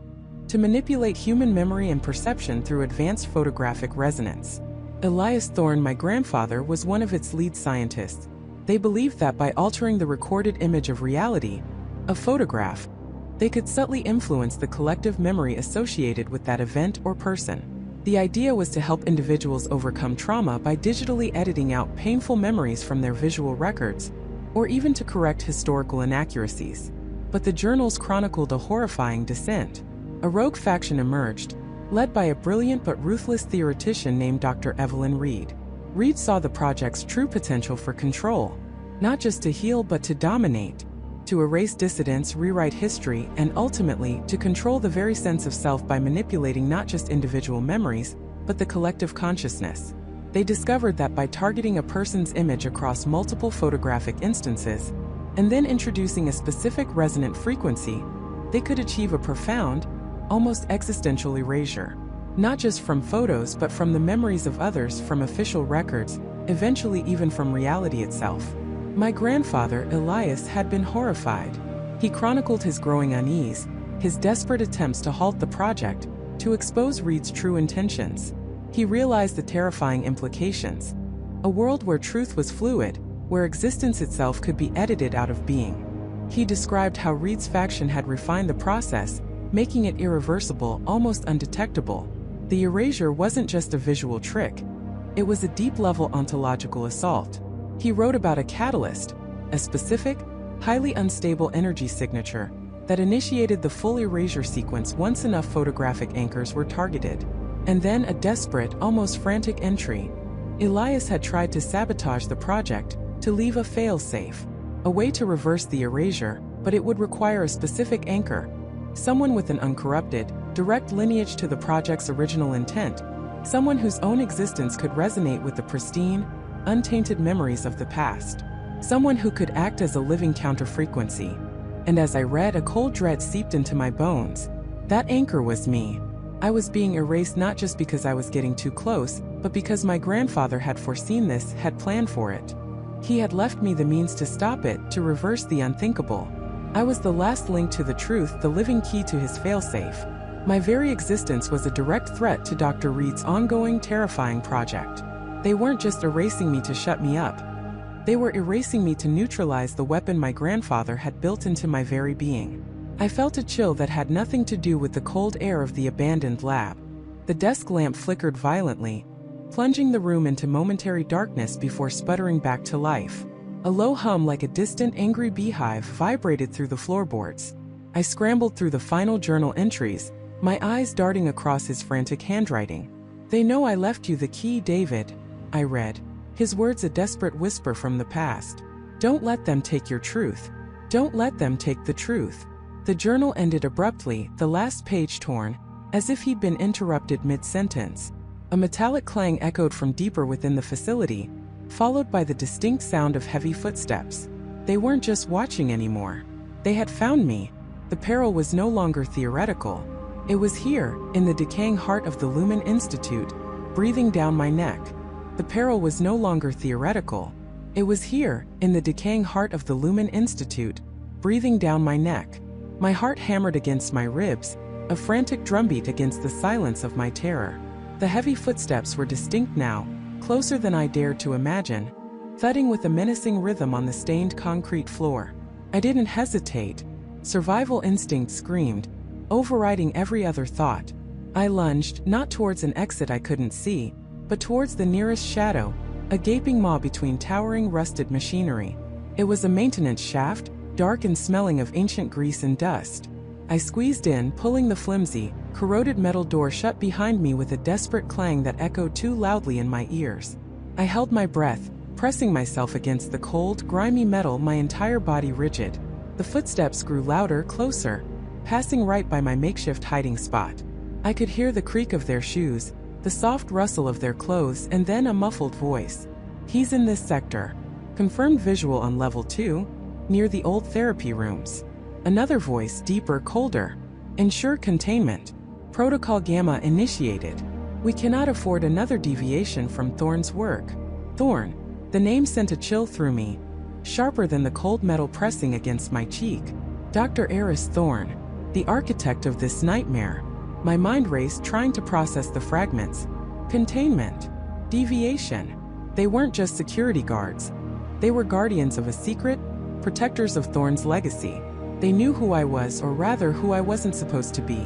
to manipulate human memory and perception through advanced photographic resonance. Elias Thorne, my grandfather, was one of its lead scientists. They believed that by altering the recorded image of reality, a photograph, they could subtly influence the collective memory associated with that event or person. The idea was to help individuals overcome trauma by digitally editing out painful memories from their visual records, or even to correct historical inaccuracies. But the journals chronicled a horrifying descent. A rogue faction emerged, led by a brilliant but ruthless theoretician named Dr. Evelyn Reed. Reed saw the project's true potential for control, not just to heal but to dominate, to erase dissidents, rewrite history, and ultimately to control the very sense of self by manipulating not just individual memories, but the collective consciousness. They discovered that by targeting a person's image across multiple photographic instances, and then introducing a specific resonant frequency, they could achieve a profound, almost existential erasure. Not just from photos but from the memories of others, from official records, eventually even from reality itself. My grandfather, Elias, had been horrified. He chronicled his growing unease, his desperate attempts to halt the project, to expose Reed's true intentions. He realized the terrifying implications. A world where truth was fluid, where existence itself could be edited out of being. He described how Reed's faction had refined the process, making it irreversible, almost undetectable. The erasure wasn't just a visual trick. It was a deep-level ontological assault. He wrote about a catalyst, a specific, highly unstable energy signature, that initiated the full erasure sequence once enough photographic anchors were targeted. And then a desperate, almost frantic entry. Elias had tried to sabotage the project, to leave a fail-safe, a way to reverse the erasure, but it would require a specific anchor, someone with an uncorrupted, direct lineage to the project's original intent, someone whose own existence could resonate with the pristine, untainted memories of the past, someone who could act as a living counterfrequency. And as I read, a cold dread seeped into my bones. That anchor was me. I was being erased not just because I was getting too close, but because my grandfather had foreseen this, had planned for it. He had left me the means to stop it, to reverse the unthinkable. I was the last link to the truth, the living key to his failsafe. My very existence was a direct threat to Dr. Reed's ongoing, terrifying project. They weren't just erasing me to shut me up. They were erasing me to neutralize the weapon my grandfather had built into my very being. I felt a chill that had nothing to do with the cold air of the abandoned lab. The desk lamp flickered violently, plunging the room into momentary darkness before sputtering back to life. A low hum like a distant, angry beehive vibrated through the floorboards. I scrambled through the final journal entries, my eyes darting across his frantic handwriting. "They know I left you the key, David," I read, his words a desperate whisper from the past. "Don't let them take your truth. Don't let them take the truth. The journal ended abruptly, the last page torn, as if he'd been interrupted mid-sentence. A metallic clang echoed from deeper within the facility, followed by the distinct sound of heavy footsteps. They weren't just watching anymore. They had found me. The peril was no longer theoretical. It was here, in the decaying heart of the Lumen Institute, breathing down my neck. The peril was no longer theoretical. It was here, in the decaying heart of the Lumen Institute, breathing down my neck. My heart hammered against my ribs, a frantic drumbeat against the silence of my terror. The heavy footsteps were distinct now, closer than I dared to imagine, thudding with a menacing rhythm on the stained concrete floor. I didn't hesitate. Survival instinct screamed, overriding every other thought. I lunged, not towards an exit I couldn't see, but towards the nearest shadow, a gaping maw between towering rusted machinery. It was a maintenance shaft, dark and smelling of ancient grease and dust. I squeezed in, pulling the flimsy, corroded metal door shut behind me with a desperate clang that echoed too loudly in my ears. I held my breath, pressing myself against the cold, grimy metal, my entire body rigid. The footsteps grew louder, closer, passing right by my makeshift hiding spot. I could hear the creak of their shoes, the soft rustle of their clothes, and then a muffled voice. "He's in this sector." Confirmed visual on level 2, near the old therapy rooms. Another voice, deeper, colder. "Ensure containment. Protocol Gamma initiated. We cannot afford another deviation from Thorne's work." Thorne. The name sent a chill through me, sharper than the cold metal pressing against my cheek. Dr. Eris Thorne, the architect of this nightmare. My mind raced, trying to process the fragments. Containment. Deviation. They weren't just security guards. They were guardians of a secret, protectors of Thorne's legacy. They knew who I was, or rather who I wasn't supposed to be.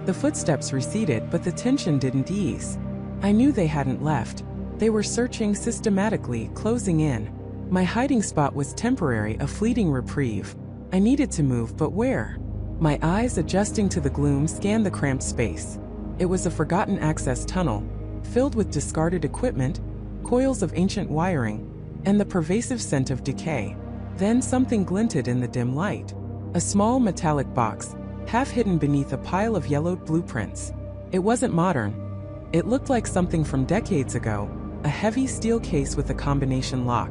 The footsteps receded, but the tension didn't ease. I knew they hadn't left. They were searching systematically, closing in. My hiding spot was temporary, a fleeting reprieve. I needed to move, but where? My eyes, adjusting to the gloom, scanned the cramped space. It was a forgotten access tunnel, filled with discarded equipment, coils of ancient wiring, and the pervasive scent of decay. Then something glinted in the dim light. A small metallic box, half hidden beneath a pile of yellowed blueprints. It wasn't modern. It looked like something from decades ago, a heavy steel case with a combination lock.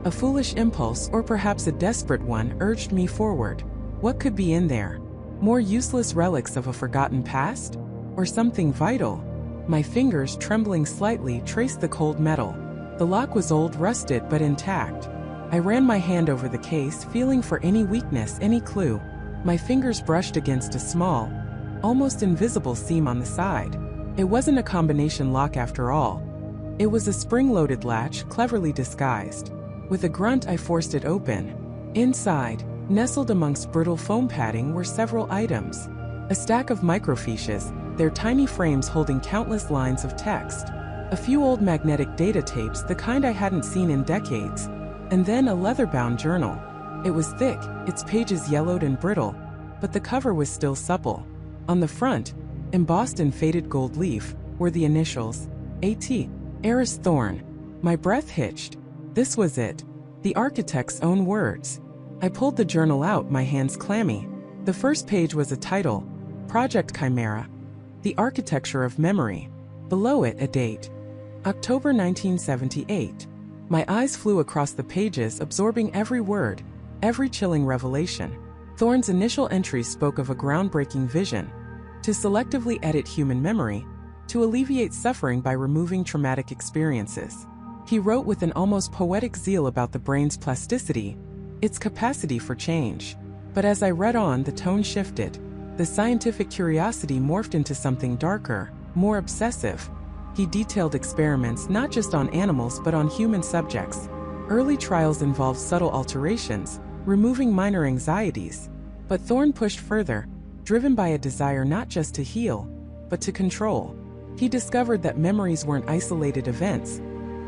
A foolish impulse, or perhaps a desperate one, urged me forward. What could be in there? More useless relics of a forgotten past? Or something vital? My fingers, trembling slightly, traced the cold metal. The lock was old, rusted, but intact. I ran my hand over the case, feeling for any weakness, any clue. My fingers brushed against a small, almost invisible seam on the side. It wasn't a combination lock after all. It was a spring-loaded latch, cleverly disguised. With a grunt, I forced it open. Inside, nestled amongst brittle foam padding, were several items. A stack of microfiches, their tiny frames holding countless lines of text. A few old magnetic data tapes, the kind I hadn't seen in decades. And then a leather-bound journal. It was thick, its pages yellowed and brittle, but the cover was still supple. On the front, embossed in faded gold leaf, were the initials, A.T. Eris Thorne. My breath hitched. This was it. The architect's own words. I pulled the journal out, my hands clammy. The first page was a title, Project Chimera, The Architecture of Memory. Below it, a date, October 1978. My eyes flew across the pages, absorbing every word, every chilling revelation. Thorne's initial entries spoke of a groundbreaking vision, to selectively edit human memory, to alleviate suffering by removing traumatic experiences. He wrote with an almost poetic zeal about the brain's plasticity, its capacity for change. But as I read on, the tone shifted. The scientific curiosity morphed into something darker, more obsessive. He detailed experiments not just on animals but on human subjects. Early trials involved subtle alterations, removing minor anxieties. But Thorne pushed further, driven by a desire not just to heal, but to control. He discovered that memories weren't isolated events.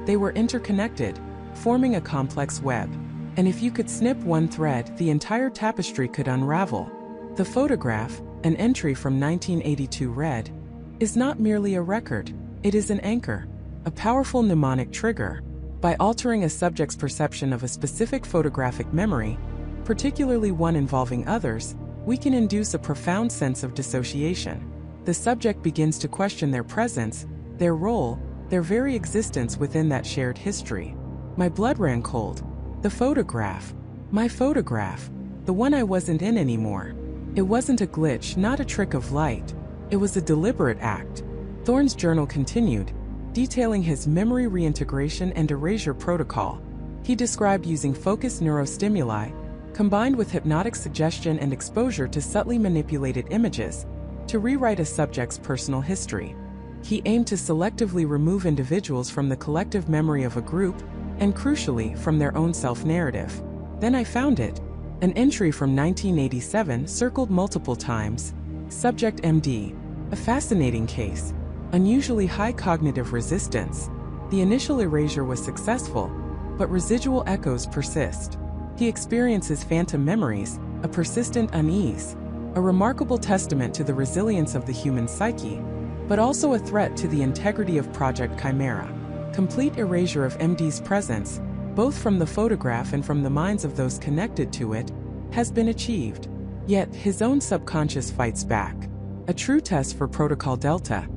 They were interconnected, forming a complex web. And if you could snip one thread, the entire tapestry could unravel. The photograph, an entry from 1982, read, "Is not merely a record, it is an anchor, a powerful mnemonic trigger. By altering a subject's perception of a specific photographic memory, particularly one involving others, we can induce a profound sense of dissociation. The subject begins to question their presence, their role, their very existence within that shared history. My blood ran cold. The photograph. My photograph. The one I wasn't in anymore. It wasn't a glitch, not a trick of light. It was a deliberate act. Thorne's journal continued, detailing his memory reintegration and erasure protocol. He described using focused neurostimuli, combined with hypnotic suggestion and exposure to subtly manipulated images, to rewrite a subject's personal history. He aimed to selectively remove individuals from the collective memory of a group, and crucially, from their own self-narrative. Then I found it. An entry from 1987 circled multiple times. Subject MD. A fascinating case. Unusually high cognitive resistance. The initial erasure was successful, but residual echoes persist. He experiences phantom memories, a persistent unease, a remarkable testament to the resilience of the human psyche, but also a threat to the integrity of Project Chimera. Complete erasure of MD's presence, both from the photograph and from the minds of those connected to it, has been achieved. Yet, his own subconscious fights back. A true test for Protocol Delta.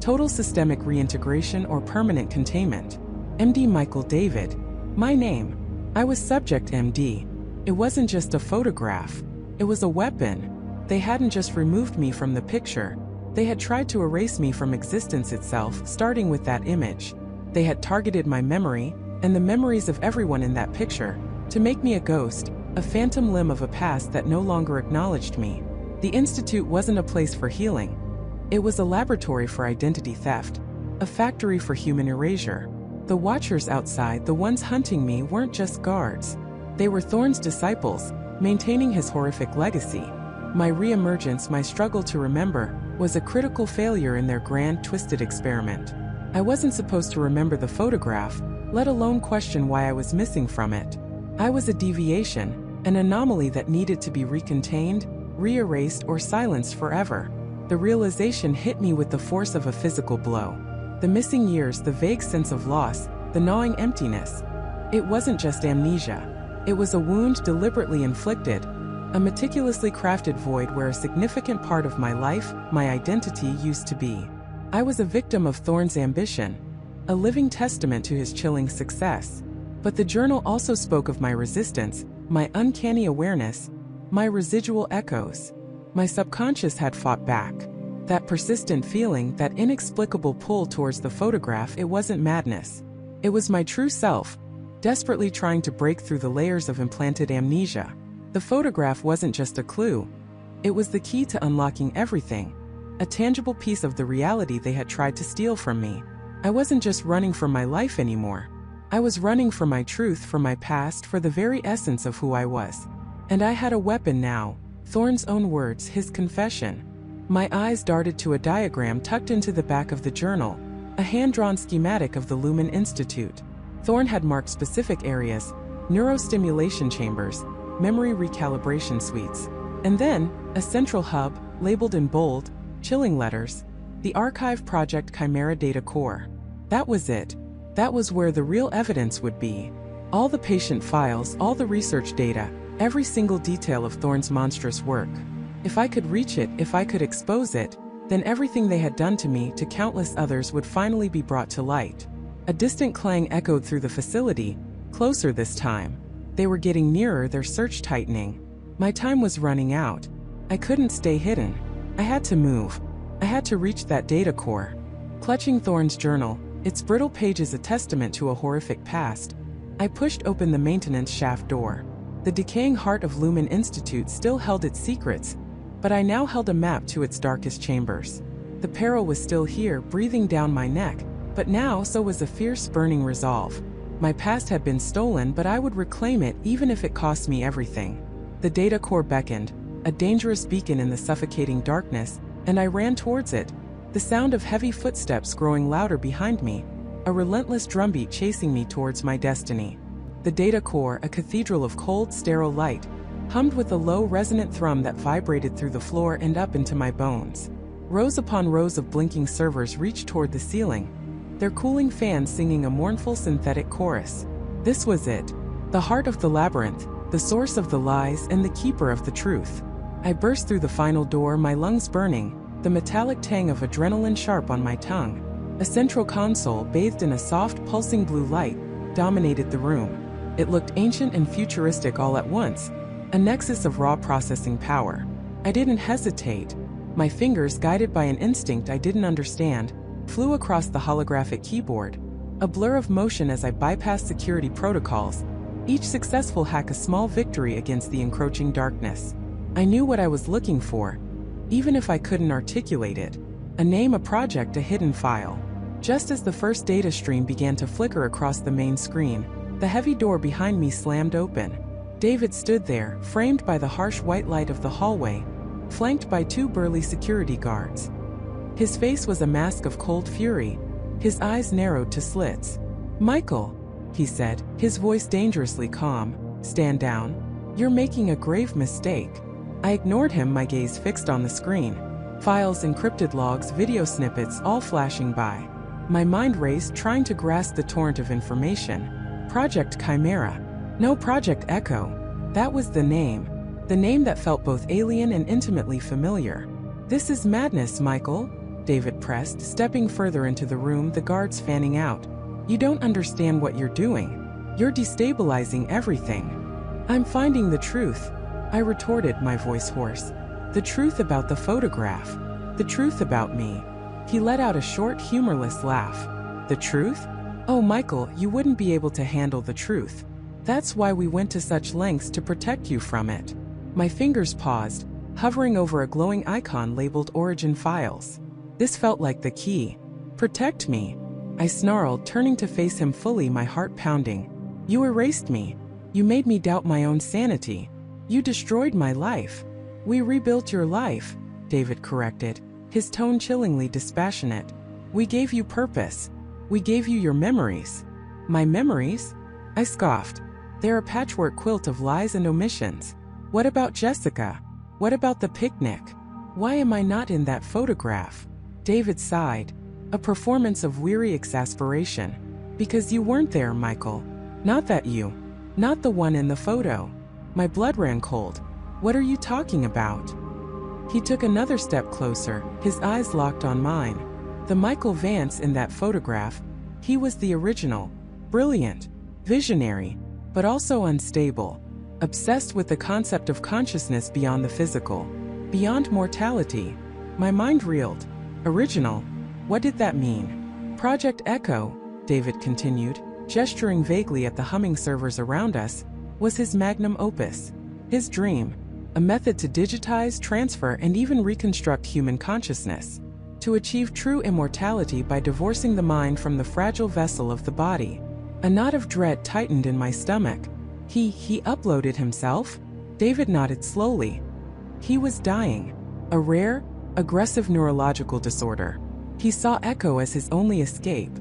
Total systemic reintegration or permanent containment. MD Michael David. My name. I was Subject MD. It wasn't just a photograph. It was a weapon. They hadn't just removed me from the picture. They had tried to erase me from existence itself, starting with that image. They had targeted my memory, and the memories of everyone in that picture, to make me a ghost, a phantom limb of a past that no longer acknowledged me. The Institute wasn't a place for healing. It was a laboratory for identity theft, a factory for human erasure. The watchers outside, the ones hunting me, weren't just guards. They were Thorne's disciples, maintaining his horrific legacy. My re-emergence, my struggle to remember, was a critical failure in their grand, twisted experiment. I wasn't supposed to remember the photograph, let alone question why I was missing from it. I was a deviation, an anomaly that needed to be recontained, re-erased, or silenced forever. The realization hit me with the force of a physical blow. The missing years, the vague sense of loss, the gnawing emptiness. It wasn't just amnesia. It was a wound deliberately inflicted, a meticulously crafted void where a significant part of my life, my identity, used to be. I was a victim of Thorne's ambition, a living testament to his chilling success. But the journal also spoke of my resistance, my uncanny awareness, my residual echoes. My subconscious had fought back. That persistent feeling, that inexplicable pull towards the photograph, it wasn't madness. It was my true self, desperately trying to break through the layers of implanted amnesia. The photograph wasn't just a clue. It was the key to unlocking everything, a tangible piece of the reality they had tried to steal from me. I wasn't just running for my life anymore. I was running for my truth, for my past, for the very essence of who I was. And I had a weapon now, Thorne's own words, his confession. My eyes darted to a diagram tucked into the back of the journal, a hand-drawn schematic of the Lumen Institute. Thorne had marked specific areas, neurostimulation chambers, memory recalibration suites, and then, a central hub, labeled in bold, chilling letters, the Archive Project Chimera Data Core. That was it. That was where the real evidence would be. All the patient files, all the research data, every single detail of Thorne's monstrous work. If I could reach it, if I could expose it, then everything they had done to me, to countless others, would finally be brought to light. A distant clang echoed through the facility, closer this time. They were getting nearer, their search tightening. My time was running out. I couldn't stay hidden. I had to move. I had to reach that data core. Clutching Thorne's journal, its brittle pages a testament to a horrific past, I pushed open the maintenance shaft door. The decaying heart of Lumen Institute still held its secrets, but I now held a map to its darkest chambers. The peril was still here, breathing down my neck, but now so was a fierce, burning resolve. My past had been stolen, but I would reclaim it even if it cost me everything. The data core beckoned, a dangerous beacon in the suffocating darkness, and I ran towards it, the sound of heavy footsteps growing louder behind me, a relentless drumbeat chasing me towards my destiny. The data core, a cathedral of cold, sterile light, hummed with a low, resonant thrum that vibrated through the floor and up into my bones. Rows upon rows of blinking servers reached toward the ceiling, their cooling fans singing a mournful synthetic chorus. This was it, the heart of the labyrinth, the source of the lies and the keeper of the truth. I burst through the final door, my lungs burning, the metallic tang of adrenaline sharp on my tongue. A central console, bathed in a soft, pulsing blue light, dominated the room. It looked ancient and futuristic all at once, a nexus of raw processing power. I didn't hesitate. My fingers, guided by an instinct I didn't understand, flew across the holographic keyboard, a blur of motion as I bypassed security protocols, each successful hack a small victory against the encroaching darkness. I knew what I was looking for, even if I couldn't articulate it. A name, a project, a hidden file. Just as the first data stream began to flicker across the main screen, the heavy door behind me slammed open. David stood there, framed by the harsh white light of the hallway, flanked by two burly security guards. His face was a mask of cold fury, his eyes narrowed to slits. "Michael," he said, his voice dangerously calm, "stand down. You're making a grave mistake." I ignored him, my gaze fixed on the screen. Files, encrypted logs, video snippets, all flashing by. My mind raced, trying to grasp the torrent of information. Project Chimera. No, Project Echo. That was the name that felt both alien and intimately familiar. "This is madness, Michael," David pressed, stepping further into the room, the guards fanning out. "You don't understand what you're doing. You're destabilizing everything." "I'm finding the truth," I retorted, my voice hoarse. "The truth about the photograph. The truth about me." He let out a short, humorless laugh. "The truth? Oh, Michael, you wouldn't be able to handle the truth. That's why we went to such lengths to protect you from it." My fingers paused, hovering over a glowing icon labeled Origin Files. This felt like the key. "Protect me," I snarled, turning to face him fully, my heart pounding. "You erased me. You made me doubt my own sanity. You destroyed my life." "We rebuilt your life," David corrected, his tone chillingly dispassionate. "We gave you purpose. We gave you your memories." "My memories?" I scoffed. "They're a patchwork quilt of lies and omissions. What about Jessica? What about the picnic? Why am I not in that photograph?" David sighed, a performance of weary exasperation. "Because you weren't there, Michael. Not that you. Not the one in the photo." My blood ran cold. "What are you talking about?" He took another step closer, his eyes locked on mine. "The Michael Vance in that photograph, he was the original. Brilliant. Visionary. But also unstable. Obsessed with the concept of consciousness beyond the physical. Beyond mortality." My mind reeled. "Original? What did that mean?" "Project Echo," David continued, gesturing vaguely at the humming servers around us, was his magnum opus. His dream. A method to digitize, transfer, and even reconstruct human consciousness. To achieve true immortality by divorcing the mind from the fragile vessel of the body. A knot of dread tightened in my stomach. He uploaded himself?" David nodded slowly. "He was dying. A rare, aggressive neurological disorder. He saw Echo as his only escape.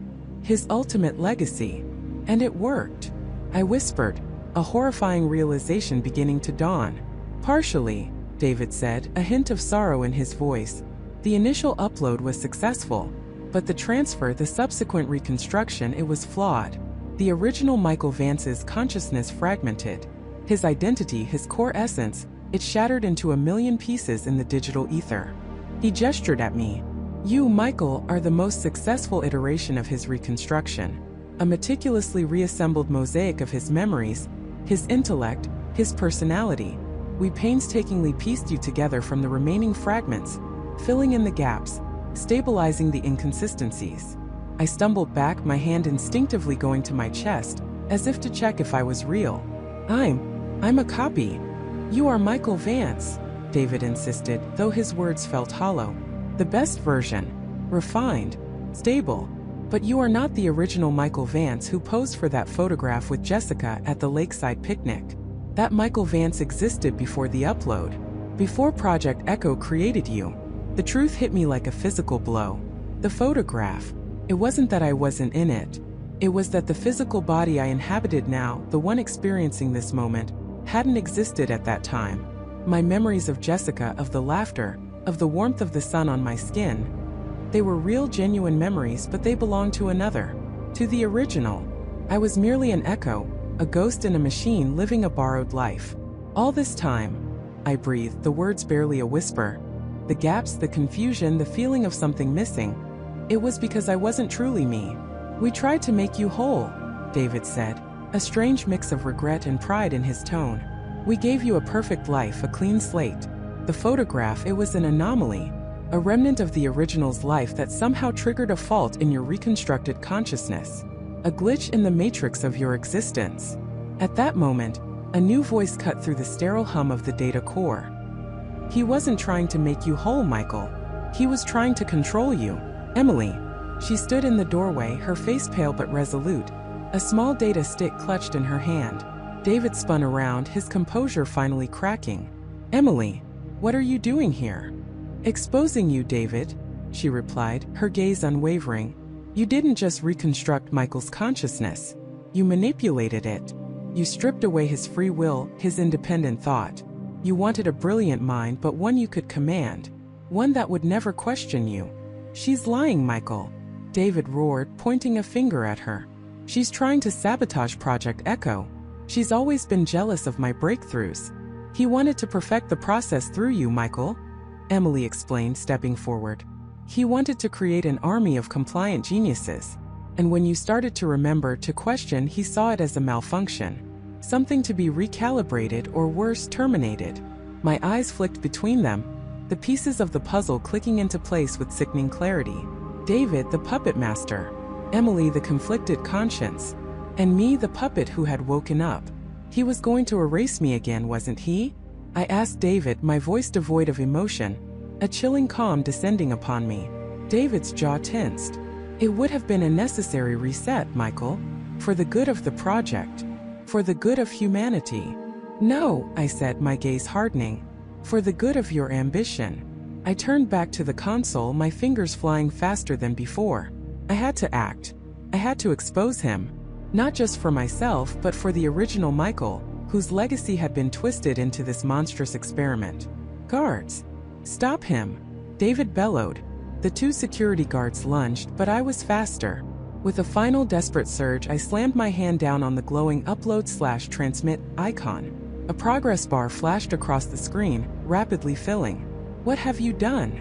His ultimate legacy. And it worked." I whispered, a horrifying realization beginning to dawn. "Partially," David said, a hint of sorrow in his voice. "The initial upload was successful, but the transfer, the subsequent reconstruction, it was flawed. The original Michael Vance's consciousness fragmented. His identity, his core essence, it shattered into a million pieces in the digital ether." He gestured at me. "You, Michael, are the most successful iteration of his reconstruction. A meticulously reassembled mosaic of his memories, his intellect, his personality. We painstakingly pieced you together from the remaining fragments, filling in the gaps, stabilizing the inconsistencies." I stumbled back, my hand instinctively going to my chest, as if to check if I was real. I'm a copy." "You are Michael Vance," David insisted, though his words felt hollow. "The best version. Refined. Stable. But you are not the original Michael Vance who posed for that photograph with Jessica at the lakeside picnic. That Michael Vance existed before the upload. Before Project Echo created you." The truth hit me like a physical blow. The photograph. It wasn't that I wasn't in it. It was that the physical body I inhabited now, the one experiencing this moment, hadn't existed at that time. My memories of Jessica, of the laughter, of the warmth of the sun on my skin, they were real, genuine memories, but they belonged to another. To the original. I was merely an echo, a ghost in a machine living a borrowed life. All this time, I breathed, the words barely a whisper. The gaps, the confusion, the feeling of something missing. It was because I wasn't truly me. "We tried to make you whole," David said, a strange mix of regret and pride in his tone. "We gave you a perfect life, a clean slate. The photograph, it was an anomaly, a remnant of the original's life that somehow triggered a fault in your reconstructed consciousness, a glitch in the matrix of your existence." At that moment, a new voice cut through the sterile hum of the data core. "He wasn't trying to make you whole, Michael. He was trying to control you, Emily." She stood in the doorway, her face pale but resolute, a small data stick clutched in her hand. David spun around, his composure finally cracking. "Emily, what are you doing here?" "Exposing you, David," she replied, her gaze unwavering. "You didn't just reconstruct Michael's consciousness. You manipulated it. You stripped away his free will, his independent thought. You wanted a brilliant mind, but one you could command. One that would never question you." "She's lying, Michael," David roared, pointing a finger at her. "She's trying to sabotage Project Echo. She's always been jealous of my breakthroughs. He wanted to perfect the process through you, Michael," Emily explained, stepping forward. "He wanted to create an army of compliant geniuses. And when you started to remember, to question, he saw it as a malfunction. Something to be recalibrated or worse, terminated." My eyes flicked between them, the pieces of the puzzle clicking into place with sickening clarity. David, the puppet master. Emily, the conflicted conscience. And me, the puppet who had woken up. He was going to erase me again, wasn't he? I asked David, my voice devoid of emotion, a chilling calm descending upon me. David's jaw tensed. "It would have been a necessary reset, Michael. For the good of the project. For the good of humanity." "No," I said, my gaze hardening. "For the good of your ambition." I turned back to the console, my fingers flying faster than before. I had to act. I had to expose him. Not just for myself, but for the original Michael, whose legacy had been twisted into this monstrous experiment. "Guards! Stop him!" David bellowed. The two security guards lunged, but I was faster. With a final desperate surge, I slammed my hand down on the glowing upload/transmit icon. A progress bar flashed across the screen, rapidly filling. "What have you done?"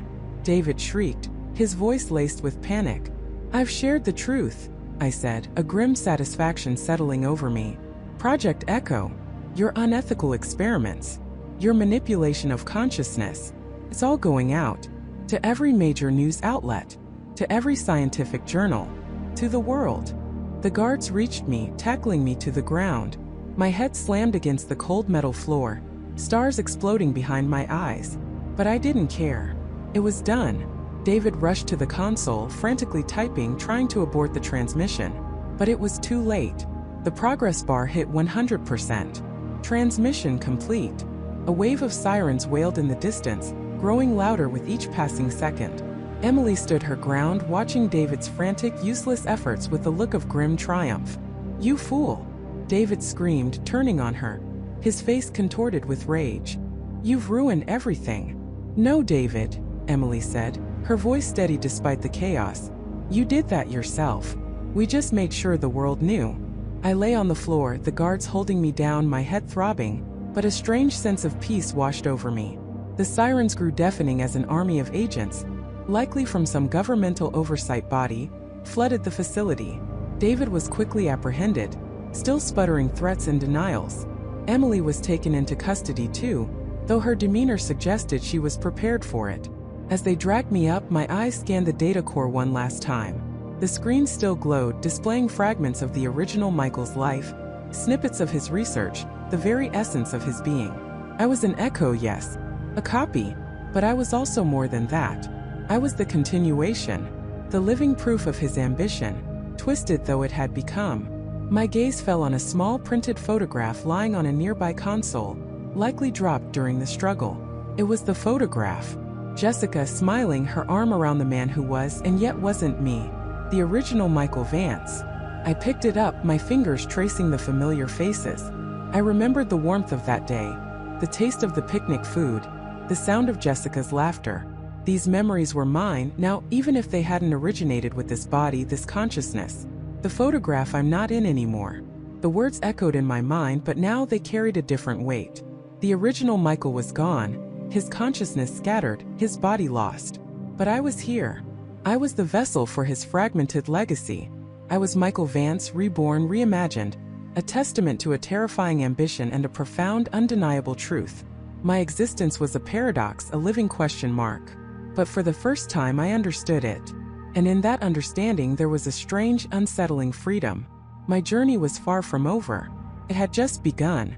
David shrieked, his voice laced with panic. "I've shared the truth," I said, a grim satisfaction settling over me. "Project Echo, your unethical experiments, your manipulation of consciousness, it's all going out. To every major news outlet, to every scientific journal, to the world." The guards reached me, tackling me to the ground. My head slammed against the cold metal floor, stars exploding behind my eyes. But I didn't care. It was done. David rushed to the console, frantically typing, trying to abort the transmission. But it was too late. The progress bar hit 100%. Transmission complete. A wave of sirens wailed in the distance, growing louder with each passing second. Emily stood her ground, watching David's frantic, useless efforts with a look of grim triumph. "You fool!" David screamed, turning on her, his face contorted with rage. "You've ruined everything." "No, David," Emily said, her voice steady despite the chaos. "You did that yourself. We just made sure the world knew." I lay on the floor, the guards holding me down, my head throbbing, but a strange sense of peace washed over me. The sirens grew deafening as an army of agents, likely from some governmental oversight body, flooded the facility. David was quickly apprehended, still sputtering threats and denials. Emily was taken into custody too, though her demeanor suggested she was prepared for it. As they dragged me up, my eyes scanned the data core one last time. The screen still glowed, displaying fragments of the original Michael's life, snippets of his research, the very essence of his being. I was an echo, yes, a copy, but I was also more than that. I was the continuation, the living proof of his ambition, twisted though it had become. My gaze fell on a small printed photograph lying on a nearby console, likely dropped during the struggle. It was the photograph. Jessica smiling, her arm around the man who was and yet wasn't me, the original Michael Vance. I picked it up, my fingers tracing the familiar faces. I remembered the warmth of that day, the taste of the picnic food, the sound of Jessica's laughter. These memories were mine now, even if they hadn't originated with this body, this consciousness. The photograph I'm not in anymore. The words echoed in my mind, but now they carried a different weight. The original Michael was gone, his consciousness scattered, his body lost. But I was here. I was the vessel for his fragmented legacy. I was Michael Vance, reborn, reimagined, a testament to a terrifying ambition and a profound, undeniable truth. My existence was a paradox, a living question mark. But for the first time I understood it. And in that understanding there was a strange, unsettling freedom. My journey was far from over. It had just begun.